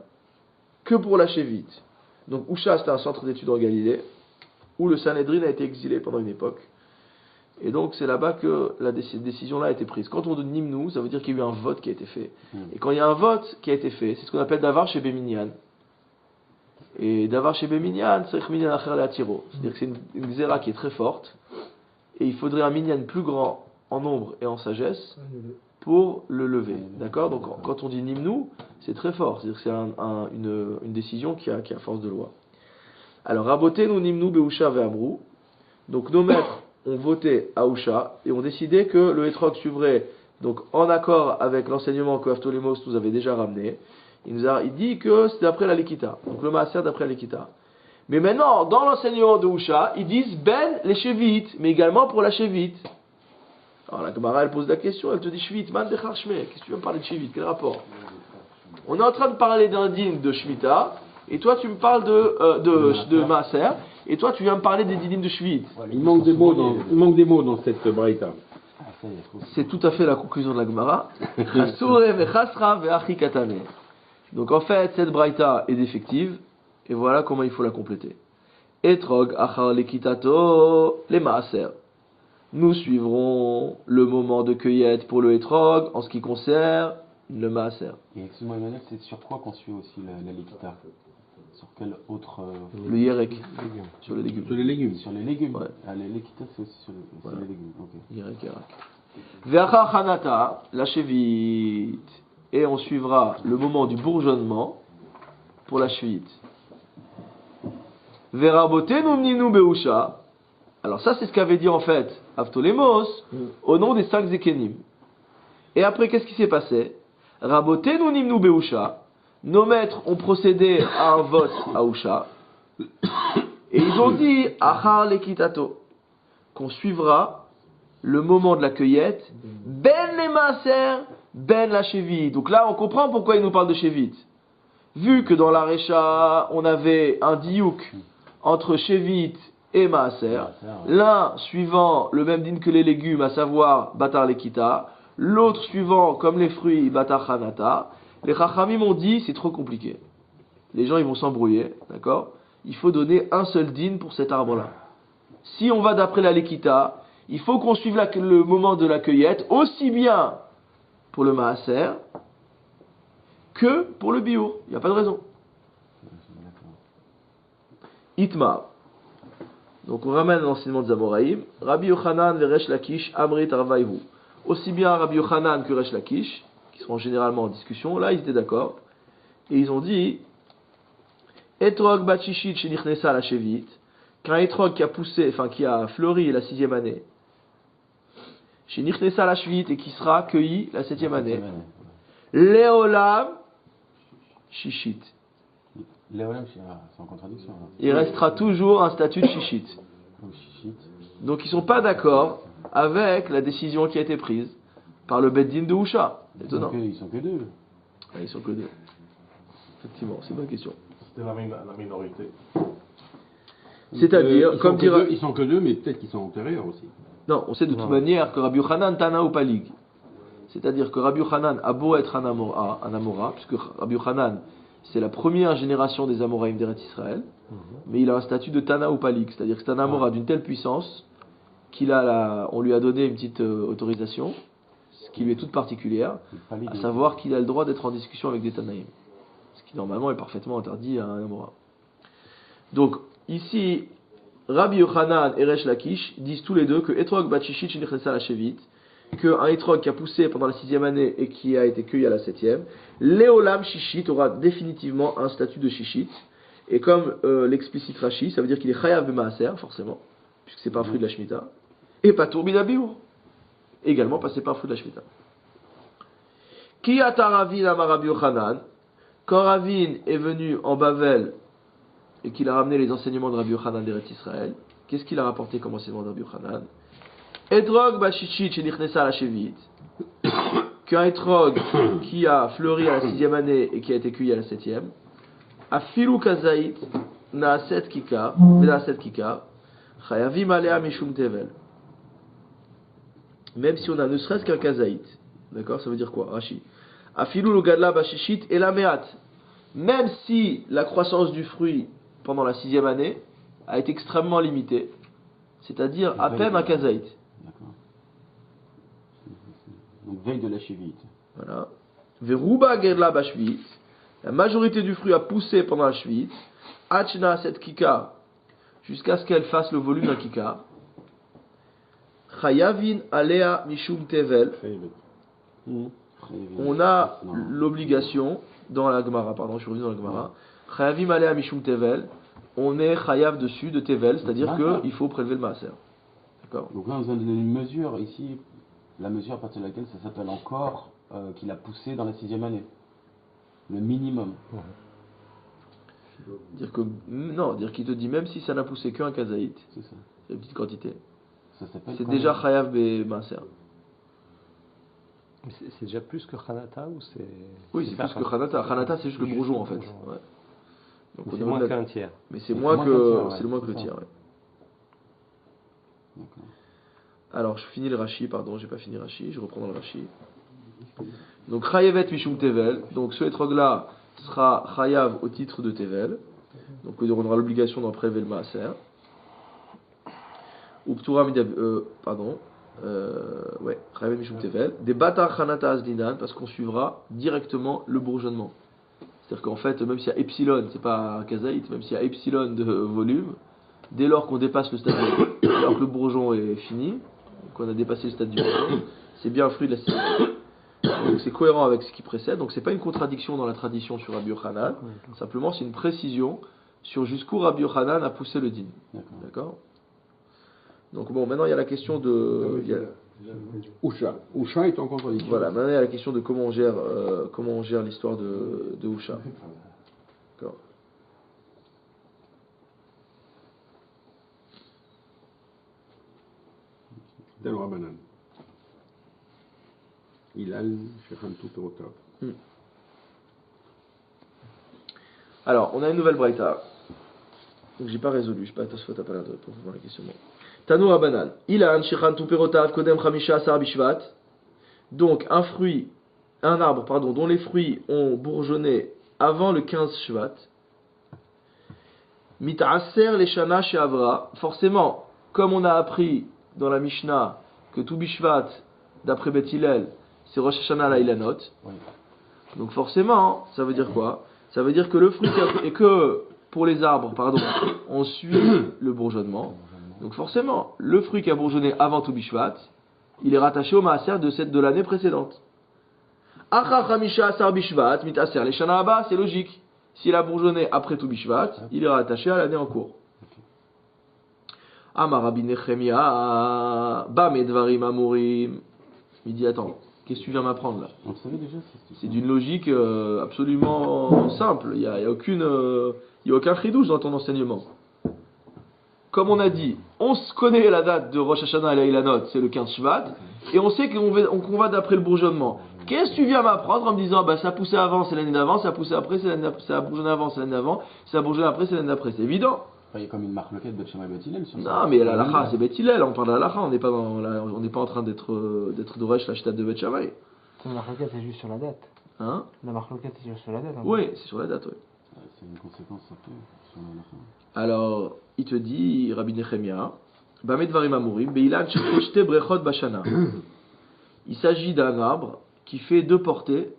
que pour la chevite. Donc Usha, c'était un centre d'études en Galilée, où le Sanhedrin a été exilé pendant une époque. Et donc c'est là-bas que la décision-là a été prise. Quand on dit Nimnu, ça veut dire qu'il y a eu un vote qui a été fait. Et quand il y a un vote qui a été fait, c'est ce qu'on appelle Davar chez Beminyan. Et Davar chez Beminyan, c'est Minyan Acher le Atiro. C'est-à-dire que c'est une xéra qui est très forte. et il faudrait un minyan plus grand en nombre et en sagesse pour le lever. D'accord? Donc quand on dit nimnu, c'est très fort, c'est-à-dire que c'est une décision qui a force de loi. Alors, Rabotenu nimnu beusha ve'amru. Donc nos maîtres ont voté à Usha et ont décidé que le Hétrog suivrait, donc en accord avec l'enseignement que Avtolémos nous avait déjà ramené. Il dit que c'est d'après la Lekita, donc le Maaser d'après la Lekita. Mais maintenant, dans l'enseignement de Usha, ils disent Ben les Chevites, mais également pour la Chevite. Alors la Gemara elle pose la question, elle te dit Shvit, man dechar shme, qu'est-ce que tu veux me parler de Chevite, quel rapport? On est en train de parler d'un din de Shemitah, et toi tu me parles de Maaser, et toi tu viens me parler des dinim de Shvit. Il manque des mots dans cette braïta. C'est tout à fait la conclusion de la Gemara. Chasure vechasra ve'achi katane. Donc en fait, cette braïta est défective, et voilà comment il faut la compléter. Etrog achar lekitato le maaser. Nous suivrons le moment de cueillette pour le etrog en ce qui concerne le maaser. Et excuse-moi Emmanuel, c'est sur quoi qu'on suit aussi la Lekita? Sur quel autre... Le yerek, sur les légumes. Sur les légumes. Sur les légumes. Ouais. Ah, les Lekita c'est aussi sur Voilà. les légumes. Ok. Yerek. Ve'achar chanata, la chevite. Et on suivra le moment du bourgeonnement pour la chevite. Verabotenu mninu beusha. Alors ça c'est ce qu'avait dit en fait Avtolémos au nom des 5 Zekenim. Et après qu'est-ce qui s'est passé? Rabotenu nimnu beusha. Nos maîtres ont procédé à un vote à Usha. Et ils ont dit achar lekitato, qu'on suivra le moment de la cueillette, ben les maaser, ben la chevite. Donc là, on comprend pourquoi il nous parle de chevite. Vu que dans la Recha, on avait un diouk entre chevite et maaser, l'un suivant le même din que les légumes, à savoir batar lekita, l'autre suivant comme les fruits batar chanata. Les chachamim ont dit c'est trop compliqué. Les gens ils vont s'embrouiller, d'accord? Il faut donner un seul din pour cet arbre-là. Si on va d'après la lekita, il faut qu'on suive le moment de la cueillette, aussi bien pour le maaser que pour le bio. Il n'y a pas de raison. Itma. Donc on ramène l'enseignement des Amoraïm. Rabbi Yochanan ve Resh Lakish Amrit Arvaihu. Aussi bien Rabbi Yochanan que Resh Lakish, qui seront généralement en discussion, là ils étaient d'accord. Et ils ont dit Etrog Bachishit Shenichnesa la Chevit, qu'un etrog qui a poussé, enfin qui a fleuri la 6e année, Shenichnesa la Chevit et qui sera cueilli la 7e année, Léolam Shishit. Léolam, c'est en contradiction. Hein. Il restera toujours un statut de Shishit. Donc ils ne sont pas d'accord avec la décision qui a été prise par le Beddin de Usha. Étonnant. Ils sont que deux. Ah, ils sont que deux. Effectivement, c'est une bonne question. C'était la minorité. C'est-à-dire, comme dira... Ils sont que deux, mais peut-être qu'ils sont antérieurs aussi. Non, on sait de toute manière que Rabbi Yochanan Tana ou Palig. C'est-à-dire que Rabbi Yochanan a beau être un Amora, puisque Rabbi Yochanan, c'est la première génération des Amoraïm d'Eretz Israël, mais il a un statut de Tana ou Palig. C'est-à-dire que c'est un Amora d'une telle puissance on lui a donné une petite autorisation, ce qui lui est toute particulière, à savoir qu'il a le droit d'être en discussion avec des Tanaïm. Ce qui normalement est parfaitement interdit à un Amora. Donc, ici, Rabbi Yochanan et Resh Lakish disent tous les deux que Etrog Bachishit Shenichesa la Chevit, qu'un Etrog qui a poussé pendant la 6e année et qui a été cueilli à la 7e, Léolam Shishit aura définitivement un statut de Shishit, et comme l'explicite Rashi, ça veut dire qu'il est Chayav B'Maaser, forcément, puisque c'est pas un fruit de la Shemitah, et Patour Bidabiur, également parce que c'est pas un fruit de la Shemitah. Ki ata Ravin amar Rabbi Yochanan, quand Ravin est venu en Bavel et qu'il a ramené les enseignements de Rabbi Yochanan d'Eretz Israël, qu'est-ce qu'il a rapporté comme enseignement de Rabbi Yochanan? Etrog bashishit shenichnesa la shevit, qu'un etrog qui a fleuri à la 6e année et qui a été cueilli à la 7e, afilu kazait naaset kika, venaaset kika, chayavim alea mishum tevel. Même si on a ne serait-ce qu'un kazaït, d'accord, ça veut dire quoi? Rashi. Afilu logadla bashishit et la meat. Même si la croissance du fruit pendant la 6e année a été extrêmement limitée, c'est-à-dire à peine un kazaït. D'accord. Donc veille de la chevite. Voilà. Veruba gedla bashvit. La majorité du fruit a poussé pendant la shvit. Achna set kika. Jusqu'à ce qu'elle fasse le volume d'un kika. Chayavin alea mishum tevel. On a l'obligation, dans la Gemara, pardon, je suis revenu dans la Gemara. Chayavim alea mishum tevel. On est chayav dessus de tevel, c'est-à-dire qu'il faut prélever le maaser. D'accord. Donc là, on nous a donné une mesure ici, la mesure à partir de laquelle ça s'appelle encore qu'il a poussé dans la 6e année. Le minimum. Dire qu'il te dit même si ça n'a poussé qu'un kazaït, C'est ça. c'est une petite quantité. Ça s'appelle C'est quand déjà même- chayav be maaser. Mais c'est déjà plus que Hanata ou c'est. Oui, c'est plus que Hanata. Hanata, c'est juste le bourgeon en fait. bourgeon. Ouais. Donc, C'est au moins niveau de la- qu'un tiers. Mais c'est C'est moins moins que qu'un tiers, ouais, c'est le moins que c'est le ça. tiers. Ouais. D'accord. Alors, je finis le Rashi, pardon, j'ai pas fini Rashi, je reprends dans le Rashi. Donc, Chayavet Mishum Tevel, donc ce étrog-là sera Chayav au titre de Tevel, donc on aura l'obligation d'en prélever le Maaser. Ou Ptura Chayavet Mishum Tevel, des Batar Chanata Asdinan, parce qu'on suivra directement le bourgeonnement. C'est-à-dire qu'en fait, même s'il y a epsilon, c'est pas un kazaït, même s'il y a epsilon de volume, dès lors qu'on dépasse le stade, alors que le bourgeon est fini, qu'on a dépassé le stade du bourgeon, c'est bien un fruit de la cérémonie. Donc c'est cohérent avec ce qui précède, donc c'est pas une contradiction dans la tradition sur Rabbi Yochanan, simplement c'est une précision sur jusqu'où Rabbi Yochanan a poussé le din. D'accord. D'accord. Donc bon, maintenant il y a la question de... il y a- Usha est en contradiction. voilà, maintenant il y a la question de comment on gère l'histoire de Usha. D'accord. Tel Rabbanan. Hilal, Shechan Tuperotav. Alors, on a une nouvelle braïta. Donc j'ai pas résolu, je sais pas Tosfot a pas l'air de pour voir la question. Tanu Rabbanan. Ilan Shechan Tuperotav Kodem Chamisha Asar Bishvat. Donc un arbre, dont les fruits ont bourgeonné avant le 15 Shvat. Mit'aser Leshana She'avra. Forcément, comme on a appris dans la Mishnah que tout Bishvat, d'après Beth Hillel, c'est Rosh Hashanah la Ilanot. Oui. Donc forcément, ça veut dire quoi? Ça veut dire que le fruit et que pour les arbres, on suit le bourgeonnement. Donc forcément, le fruit qui a bourgeonné avant tout Bishvat, il est rattaché au maaser de l'année précédente. Achar Chamisha Asar Bishvat, Mitaser Leshana Haba, c'est logique. S'il a bourgeonné après tout Bishvat, il est rattaché à l'année en cours. Amar Rabbi Nechemia, Bam Dvarim Amurim. Il dit attends, qu'est-ce que tu viens m'apprendre là? On le savait déjà, C'est d'une logique absolument simple. Il n'y a aucun chidouche dans ton enseignement. Comme on a dit, on se connaît la date de Rosh Hashanah et la Ilanot, c'est le 15 Shvat, et on sait qu'on va d'après le bourgeonnement. Qu'est-ce que tu viens m'apprendre en me disant, bah ça poussait avant, c'est l'année d'avant, ça poussait après, c'est l'année d'après, ça a bourgeonné avant, c'est l'année d'avant, ça a bourgeonné après, c'est l'année d'après. C'est évident. Il y a comme une marque loquette de Shema Beth Hillel sur ça. Non, mais la lacha, c'est Beth Hillel, on parle de la lacha, on n'est pas en train d'être Doresh la chita de Beth Shammai. La marloquette, c'est juste sur la date. Hein? La marloquette, c'est juste sur la date. hein. Oui, c'est sur la date, oui. C'est une conséquence après sur la fin. Alors, il te dit, Rabbi Nechemia, Bamed Varim Amurim, Beilan Shte Brechot Bashana. Il s'agit d'un arbre qui fait 2 portées.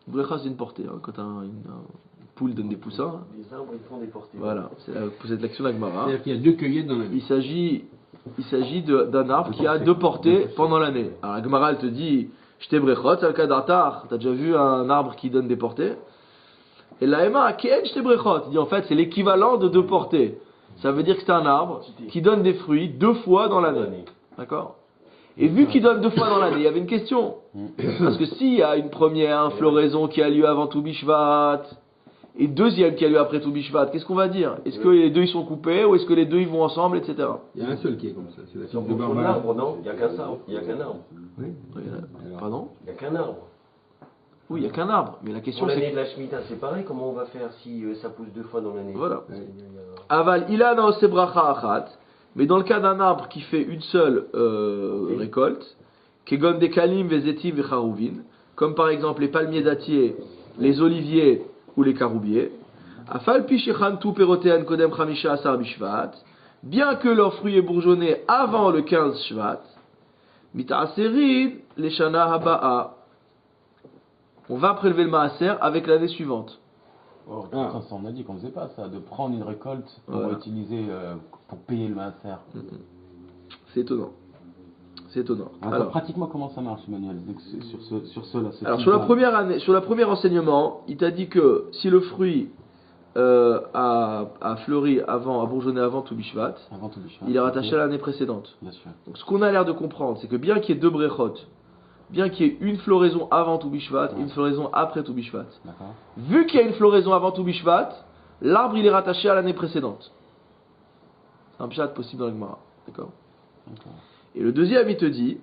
Brecha, c'est une portée, hein, quand une poule donne des poussins. Les arbres, ils font des portées. Voilà, c'est l'action d'Agmara. C'est-à-dire qu'il y a 2 cueillettes dans la vie. Il s'agit d'un arbre qui a 2 portées pendant l'année. Alors, Agmara, elle te dit, Shte Brechot, c'est le cas d'Artar. T'as déjà vu un arbre qui donne des portées? Et la Ema, Ken Shte Brechot. Il dit en fait, c'est l'équivalent de 2 portées. Ça veut dire que c'est un arbre qui donne des fruits 2 fois dans l'année. D'accord? Et vu qu'il donne 2 fois dans l'année, il y avait une question. Parce que s'il y a une première floraison qui a lieu avant tout Bishvat, et deuxième qui a lieu après tout Bishvat, qu'est-ce qu'on va dire? Est-ce que les deux ils sont coupés, ou est-ce que les deux ils vont ensemble, etc. Il y a un seul qui est comme ça, c'est la Sur fille de un Barbara. arbre, non? Il n'y a qu'un arbre. Il n'y a qu'un arbre. Oui. Pardon? Il n'y a qu'un arbre. Oui, il n'y a qu'un arbre. Mais la Pour question l'année c'est... de la Shemitah, c'est pareil. Comment on va faire si ça pousse 2 fois dans l'année? Voilà. Il y a- Aval ilana osebracha achat. Mais dans le cas d'un arbre qui fait une seule récolte, kegon dekalim vezetim vecharuvin, comme par exemple les palmiers dattiers, les oliviers ou les caroubiers, afal pichechan tu perotean kodem chamisha asar bishvat, bien que leur fruit est bourgeonné avant le 15 shvat, mitaaserid leshana haba'a. On va prélever le maaser avec l'année suivante. Oh, attends, ça, on a dit qu'on faisait pas ça, de prendre une récolte pour Voilà. utiliser, pour payer le maaser. C'est étonnant. C'est étonnant. Alors, pratiquement, comment ça marche, Emmanuel, donc, sur cela Alors, sur la première enseignement, il t'a dit que si le fruit a fleuri avant, a bourgeonné avant tout Bishvat, il est rattaché à l'année précédente. Bien sûr. Donc, ce qu'on a l'air de comprendre, c'est que bien qu'il y ait deux brechot, bien qu'il y ait une floraison avant tout Bishvat et une floraison après tout Bishvat, vu qu'il y a une floraison avant tout Bishvat, l'arbre il est rattaché à l'année précédente. C'est un pshat possible dans la Gemara. D'accord. Et le deuxième, il te dit,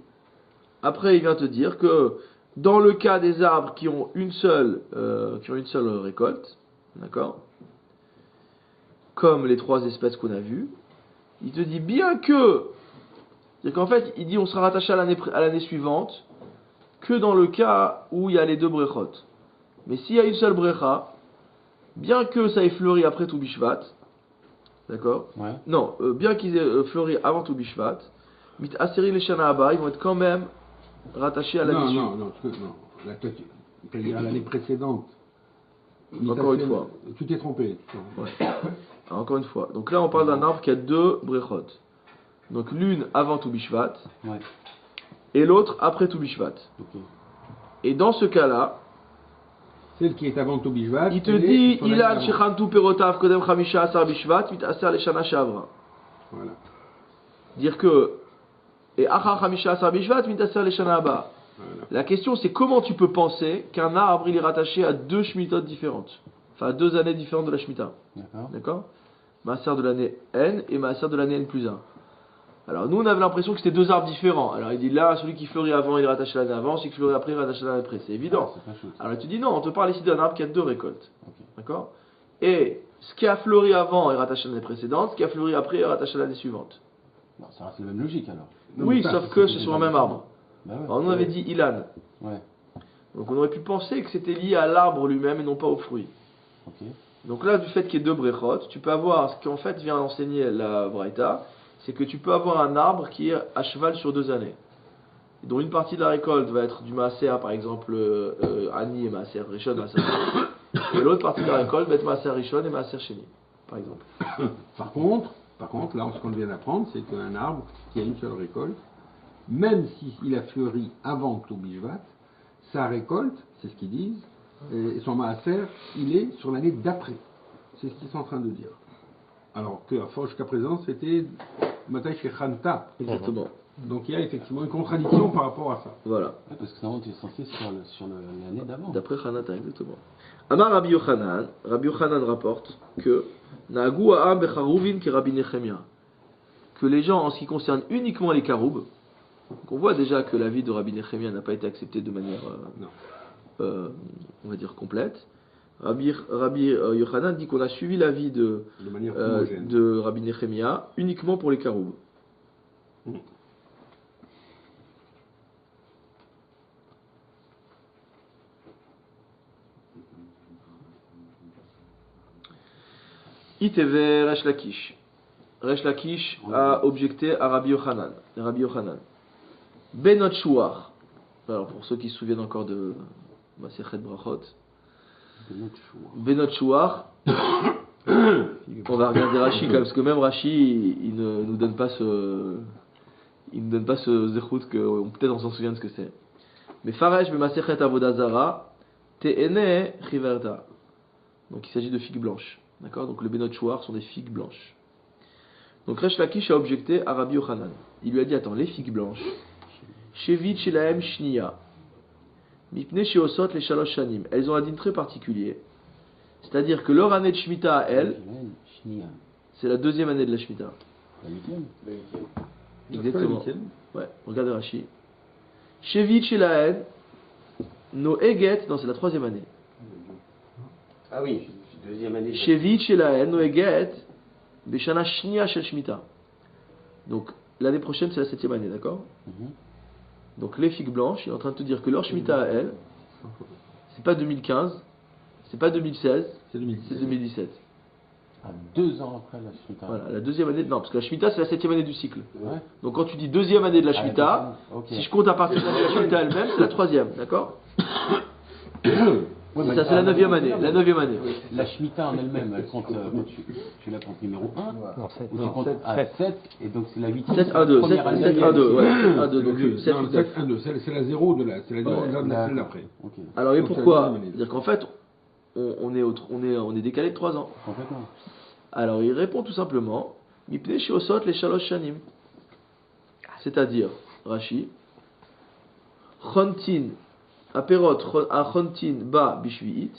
après il vient te dire que dans le cas des arbres qui ont une seule récolte, d'accord, comme les trois espèces qu'on a vues, il te dit bien que, c'est-à-dire qu'en fait, il dit on sera rattaché à l'année suivante que dans le cas où il y a les deux brechot. Mais s'il y a une seule brecha, bien que ça ait fleuri après tout Bishvat, d'accord, non, bien qu'ils aient fleuri avant tout Bishvat, mit aseri les shana haba, ils vont être quand même rattachés à l'année suivante. Non. C'est-à-dire à l'année précédente. Encore une fois. Tu t'es trompé. Ouais. Alors, encore une fois. Donc là, on parle d'un arbre qui a deux brechot. Donc l'une avant tout Bishvat et l'autre après tout Bishvat. Et dans ce cas-là, celle qui est avant tout Bishvat, il te dit Ilan shechantu perotav kodem chamisha asar Bishvat mit aser leshana shavra. Voilà. Dire que et achar chamisha asar Bishvat mit aser leshana haba. La question c'est comment tu peux penser qu'un arbre il est rattaché à deux shmitot différentes, enfin à deux années différentes de la shmita. D'accord. Maaser de l'année N et Maaser de l'année N plus 1. Alors nous on avait l'impression que c'était deux arbres différents. Alors il dit là celui qui fleurit avant il est rattaché à l'année avant, celui qui fleurit après il est rattaché à l'année après. C'est évident. Alors tu dis non, on te parle ici d'un arbre qui a deux récoltes. D'accord. Et ce qui a fleuri avant est rattaché à l'année précédente, ce qui a fleuri après est rattaché à l'année suivante. Non, ça reste la même logique alors. Non, oui, sauf que c'est sur le même arbre. Alors nous on avait dit Ilan. Donc on aurait pu penser que c'était lié à l'arbre lui-même et non pas au fruit. Donc là du fait qu'il y ait deux brechot, tu peux avoir ce qu'en fait vient enseigner la Braïta, c'est que tu peux avoir un arbre qui est à cheval sur 2 années, dont une partie de la récolte va être du maaser, par exemple Ani et maaser Rishon, maaser Sheni, et l'autre partie de la récolte va être maaser Rishon et maaser Sheni, par exemple. Par contre, là, ce qu'on vient d'apprendre, c'est qu'un arbre qui a une seule récolte, même s'il a fleuri avant tout Bishvat, sa récolte, c'est ce qu'ils disent, et son maaser, il est sur l'année d'après. C'est ce qu'ils sont en train de dire. Alors que jusqu'à présent, c'était Matai Shechanta. Exactement. Donc il y a effectivement une contradiction par rapport à ça. Voilà. Parce que normalement tu es censé sur l'année d'avant. D'après Hanata, exactement. Amar Rabbi Yochanan rapporte que Na'agu ha'am becharuvin ki Rabbi Nechemia, que les gens en ce qui concerne uniquement les karoub, on voit déjà que l'avis de Rabbi Nechemia n'a pas été accepté de manière on va dire complète. Rabbi Yochanan dit qu'on a suivi l'avis de Rabbi Nechemia uniquement pour les karoub. Iteve Resh Lakish. Resh Lakish a objecté à Rabbi Yochanan. Benot Shuar. Alors pour ceux qui se souviennent encore de Masechet Brachot. Benot Shuar. On va regarder Rashi parce que même Rashi il ne nous donne pas ce zechut que peut-être on s'en souvient de ce que c'est. Mais Faresh be Masechet Avodazara Te'ene Chiverta. Donc il s'agit de figues blanches. D'accord. Donc le Benot Shuar sont des figues blanches. Donc Resh Lakish a objecté à Rabbi Yochanan. Il lui a dit attends, les figues blanches Shevit Shelaem Shniya Mipne Sheosot les Shalosh Shanim, elles ont un din très particulier. C'est-à-dire que leur année de Shemitah à elles, c'est la 2e année de la Shemitah. La 8e. Exactement. Ouais, regardez Rashi. Shevit Shelaem No Eget, non c'est la 3e année. Ah oui, 2e année. Shevit Shelaem No Eget Beshana Shniya Shel Shemitah. Donc l'année prochaine c'est la 7e année, d'accord? Donc les figues blanches, il est en train de te dire que leur Shemitah à elles, c'est pas 2015, c'est pas 2016, c'est 2017. À 2 ans après la Shemitah. Voilà, la 2e année, non, parce que la Shemitah c'est la 7e année du cycle. Donc quand tu dis 2e année de la Shemitah, si je compte à partir de la Shemitah elle-même, c'est la 3e, d'accord? Ouais, Ça, c'est la 9e année. La 9e année. La Shemitah en elle-même, elle compte, quand tu la comptes numéro 1, Non, 7. ou tu comptes à 7, et donc c'est la 8e. 7 1 2, 7 1 2, ouais. 1 2, donc Le 7 non, 9. 7, 1, 2, c'est la 0 de la, c'est la 0 Ouais. de celle d'après. Ok, Alors, et Donc, pourquoi? c'est la 9e année. C'est-à-dire qu'en fait, on est décalé de 3 ans. complètement. Alors, il répond tout simplement, Mipnei shiosot les shalosh shanim. C'est-à-dire, Rashi, Chontin, Aperot, Achontin, Ba, Bishviit,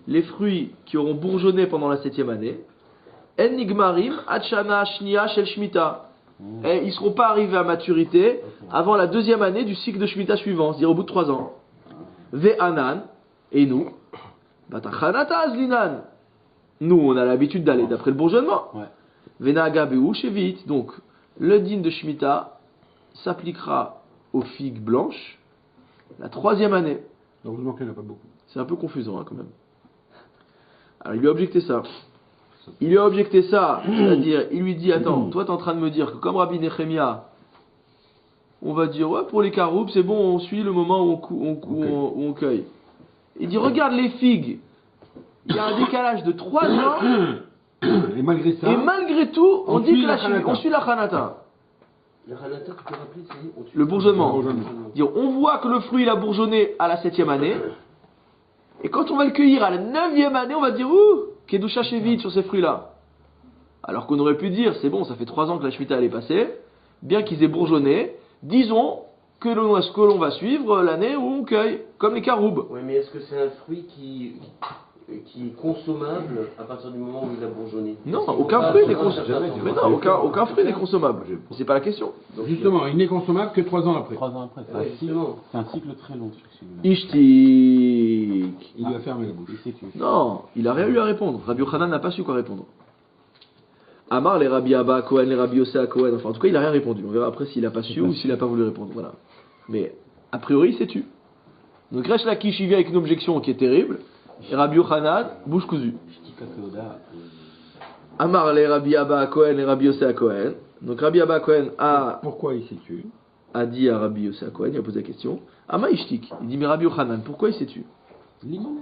les fruits qui auront bourgeonné pendant la 7e année, En Nigmarim, Achana, Shnia, Shel Shmita. Et ils ne seront pas arrivés à maturité avant la 2e année du cycle de Shmita suivant, c'est-à-dire au bout de 3 ans. Ve'anan, et nous, Batachanata Azlinan. Nous, on a l'habitude d'aller d'après le bourgeonnement. Ouais. Venaga Beu, Shevit. Donc, le din de Shmita s'appliquera aux figues blanches la 3e année. Heureusement qu'il n'y en a pas beaucoup. C'est un peu confusant quand même. Alors il lui a objecté ça. C'est-à-dire, il lui dit, attends, toi t'es en train de me dire que comme Rabbi Nechemia, on va dire, ouais, pour les caroubes, c'est bon, on suit le moment où on cueille. Il dit, regarde les figues, il y a un décalage de 3 ans, Et malgré ça, et malgré tout, on dit suit que la Chanata. on suit la Chanata. La Hanata, tu peux rappeler, c'est Le bourgeonnement. Le bourgeonnement. Dire, on voit que le fruit il a bourgeonné à la 7e année, et quand on va le cueillir à la 9e année, on va dire, ouh, Kedusha Shevit sur ces fruits-là. Alors qu'on aurait pu dire, c'est bon, ça fait 3 ans que la Shemitah elle est passée, bien qu'ils aient bourgeonné, disons que l'on va suivre l'année où on cueille, comme les caroubes. Oui, mais est-ce que c'est un fruit qui est consommable à partir du moment où il a bourgeonné? Non, Parce qu'ils aucun vont pas fruit n'est attendre un consommable. certain temps. Mais non, aucun fruit n'est consommable. C'est pas la question. justement, il n'est consommable que 3 ans après. 3 ans après, Ouais, justement. c'est un cycle très long sur celui-là. Ishtik. Il lui a fermé la bouche. Il sait tu. Non, il a rien eu à répondre. Rabbi Yochanan n'a pas su quoi répondre. Amar, les Rabbi Abba à Cohen, les Rabbi Yossé à Cohen, enfin en tout cas il a rien répondu. On verra après s'il a pas su ou s'il a pas voulu répondre. Voilà. Mais a priori il s'est tu. Donc Resh Lakish il vient avec une objection qui est terrible. Et Rabbi Yochanan, bouche cousue. Shtika Teoda, Amar, les Rabbi Abba à Cohen, les Rabbi Yossé à Cohen. Donc Rabbi Abba à Cohen Pourquoi il s'est tué? a dit à Rabbi Yossé à Cohen, il a posé la question. Ama Ishtik, il dit mais Rabbi Yochanan, pourquoi il s'est tu? Limon.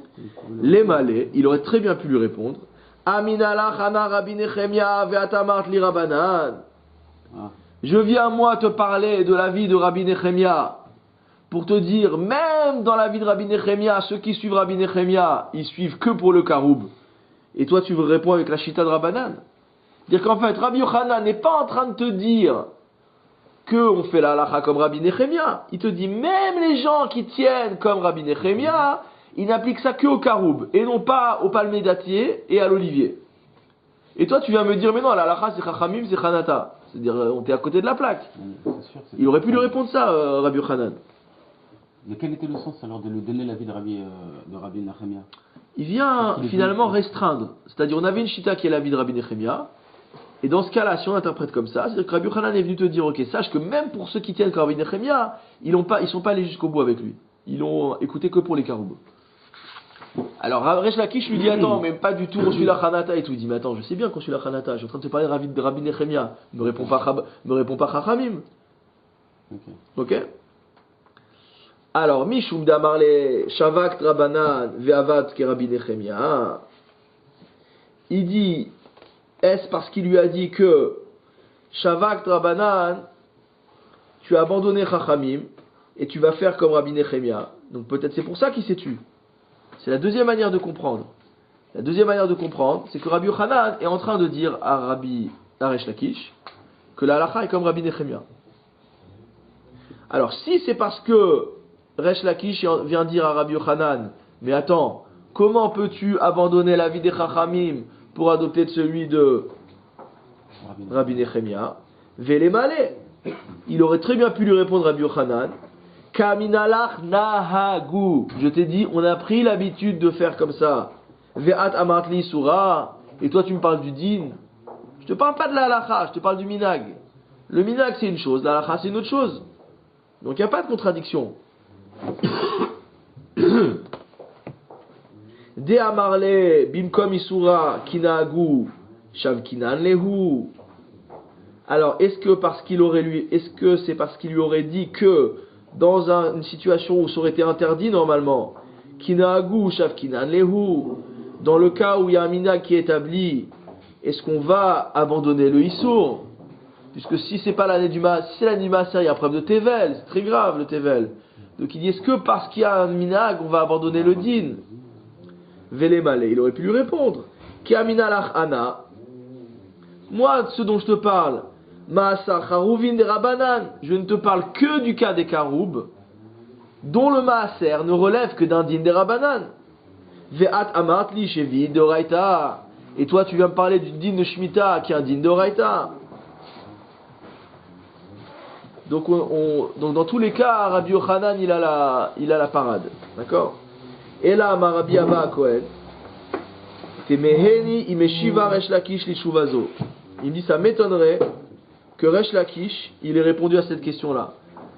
Les malais, il aurait très bien pu lui répondre. Aminala Chana Rabbi Nechemia ve'atamart li Rabbanan. Ah. Je viens moi te parler de la vie de Rabbi Nechemia pour te dire, même dans la vie de Rabbi Nechemia, ceux qui suivent Rabbi Nechemia, ils suivent que pour le karoub. Et toi tu veux répondre avec la chita de Rabbanan. Dire qu'en fait Rabbi Yochanan n'est pas en train de te dire qu'on fait la halacha comme Rabbi Nechemia. Il te dit même les gens qui tiennent comme Rabbi Nechemia, ils n'appliquent ça que au karoub et non pas au palmier dattier et à l'olivier. Et toi tu viens me dire mais non la halacha c'est chachamim, c'est chanata. C'est-à-dire on est à côté de la plaque. C'est sûr que c'est- Il aurait pu lui répondre ça Rabbi Yochanan. Mais quel était le sens alors de lui donner l'avis de Rabbi Nechemia? Il vient Parce qu'il est finalement venu. restreindre. C'est-à-dire on avait une chita qui est la vie de Rabbi Nechemia. Et dans ce cas-là, si on interprète comme ça, c'est-à-dire que Rabbi Yochanan est venu te dire, ok, sache que même pour ceux qui tiennent comme Rabbi Nechemia, ils sont pas allés jusqu'au bout avec lui. Ils l'ont écouté que pour les caroubes. Alors Resh Lakish lui dit, attends, mais pas du tout, on suit la Chanata et tout. Il dit, mais attends, je sais bien qu'on suit la Chanata, je suis en train de te parler de Rabbi Nechemia. Me réponds pas Chachamim. Ok. Ok? Alors, Mishum Damarle Shavak Rabanan Ve'avat ke Rabbi Nechemia. Il dit, est-ce parce qu'il lui a dit que Shavak Rabanan, tu as abandonné Chachamim et tu vas faire comme Rabbi Nechemia. Donc peut-être c'est pour ça qu'il s'est tué. C'est la deuxième manière de comprendre. La deuxième manière de comprendre, c'est que Rabbi Yochanan est en train de dire à Rabbi Resh Lakish que la halacha est comme Rabbi Nechemia. Alors si c'est parce que Resh Lakish vient dire à Rabbi Yochanan, mais attends, comment peux-tu abandonner la vie des Chachamim pour adopter de celui de Rabbi Nechemia? Velemale. Il aurait très bien pu lui répondre Rabbi Yochanan, Kaminalach nahagu. Je t'ai dit, on a pris l'habitude de faire comme ça. Ve'at amartli surah. Et toi tu me parles du din. Je te parle pas de la halacha, je te parle du minag. Le minag c'est une chose, la halacha c'est une autre chose. Donc il n'y a pas de contradiction. De amarle bimkom isura kinagu shavkinan lehu. Alors est-ce que c'est parce qu'il lui aurait dit que dans une situation où ça aurait été interdit normalement, Kinahagu, Shavkinan Lehu. Dans le cas où il y a un minag qui est établi, est-ce qu'on va abandonner le Issour? Puisque si c'est pas l'année du Maaser, si c'est l'année du Maaser, il y a preuve de Tevel, c'est très grave le Tevel. Donc il dit, est-ce que parce qu'il y a un minag, on va abandonner le din? Velemale, il aurait pu lui répondre. Kiaminalach Ana. Moi, ce dont je te parle, Maasar Charuvin de Rabanan, je ne te parle que du cas des Karoub, dont le Maaser ne relève que d'un din des Rabanan. Ve'at amatli shevi de Raita. Et toi, tu viens me parler du din de Shemitah, qui est un din de Raita. Donc, donc dans tous les cas, Rabbi Yochanan, il a la parade. D'accord? Et là, ma Rabbi Abba Kohen, Temeheni imeshiva Resh Lakish lishuvazo. Il me dit, ça m'étonnerait que Resh Lakish, il ait répondu à cette question-là.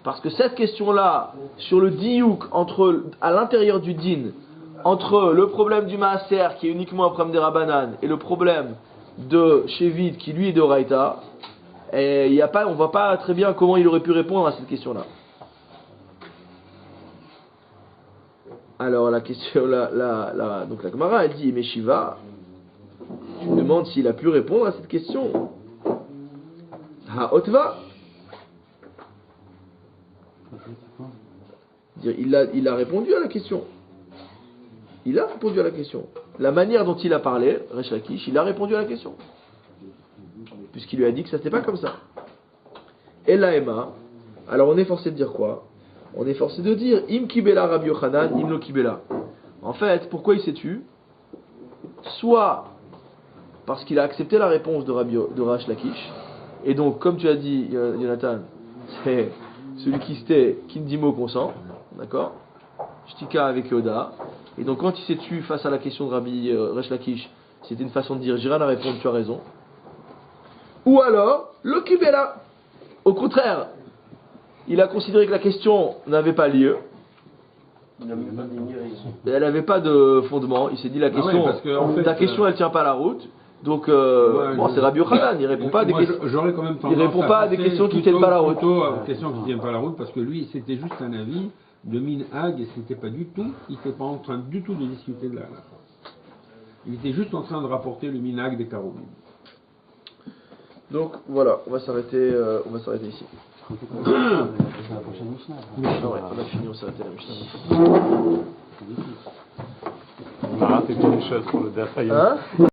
Parce que cette question-là, sur le diouk, à l'intérieur du din, entre le problème du Maaser, qui est uniquement un problème des Rabbanan, et le problème de Shevid, qui lui est de Raïta, et on ne voit pas très bien comment il aurait pu répondre à cette question-là. Alors la question, donc la Gemara, elle dit, mais Shiva, tu me demandes s'il a pu répondre à cette question. Ha otva. Il a répondu à la question. Il a répondu à la question. La manière dont il a parlé, Resh Lakish, il a répondu à la question. Puisqu'il lui a dit que ça n'était pas comme ça. Et la Emma, alors on est forcé de dire quoi? On est forcé de dire Im Kibela Rabbi Yochanan, Im lo Kibela. En fait, pourquoi il s'est tu? Soit parce qu'il a accepté la réponse de Resh Lakish, et donc, comme tu as dit, Jonathan, c'est celui qui se tait, qui ne dit mot consent, d'accord? Shtika avec Yoda. Et donc, quand il s'est tu face à la question de Rabbi Resh Lakish, c'était une façon de dire j'ai rien à répondre, tu as raison. Ou alors, le Kibela. Au contraire, il a considéré que la question n'avait pas lieu. Elle n'avait pas de fondement. Il s'est dit la question, ta question elle tient pas la route. Donc c'est Rabbi Yochanan, il répond pas à des questions. J'aurais quand même il répond pas à des questions qui tiennent pas la route. Plutôt à des questions qui tiennent pas la route parce que lui c'était juste un avis de minhag et c'était pas du tout. Il n'était pas en train du tout de discuter de la halakha. Il était juste en train de rapporter le minhag des Karoubim. Donc voilà, on va s'arrêter ici. C'est la prochaine Mishnah. Non, ouais, on a fini, on s'arrête à la Mishnah. On a raté quelque chose pour le daf. Hein?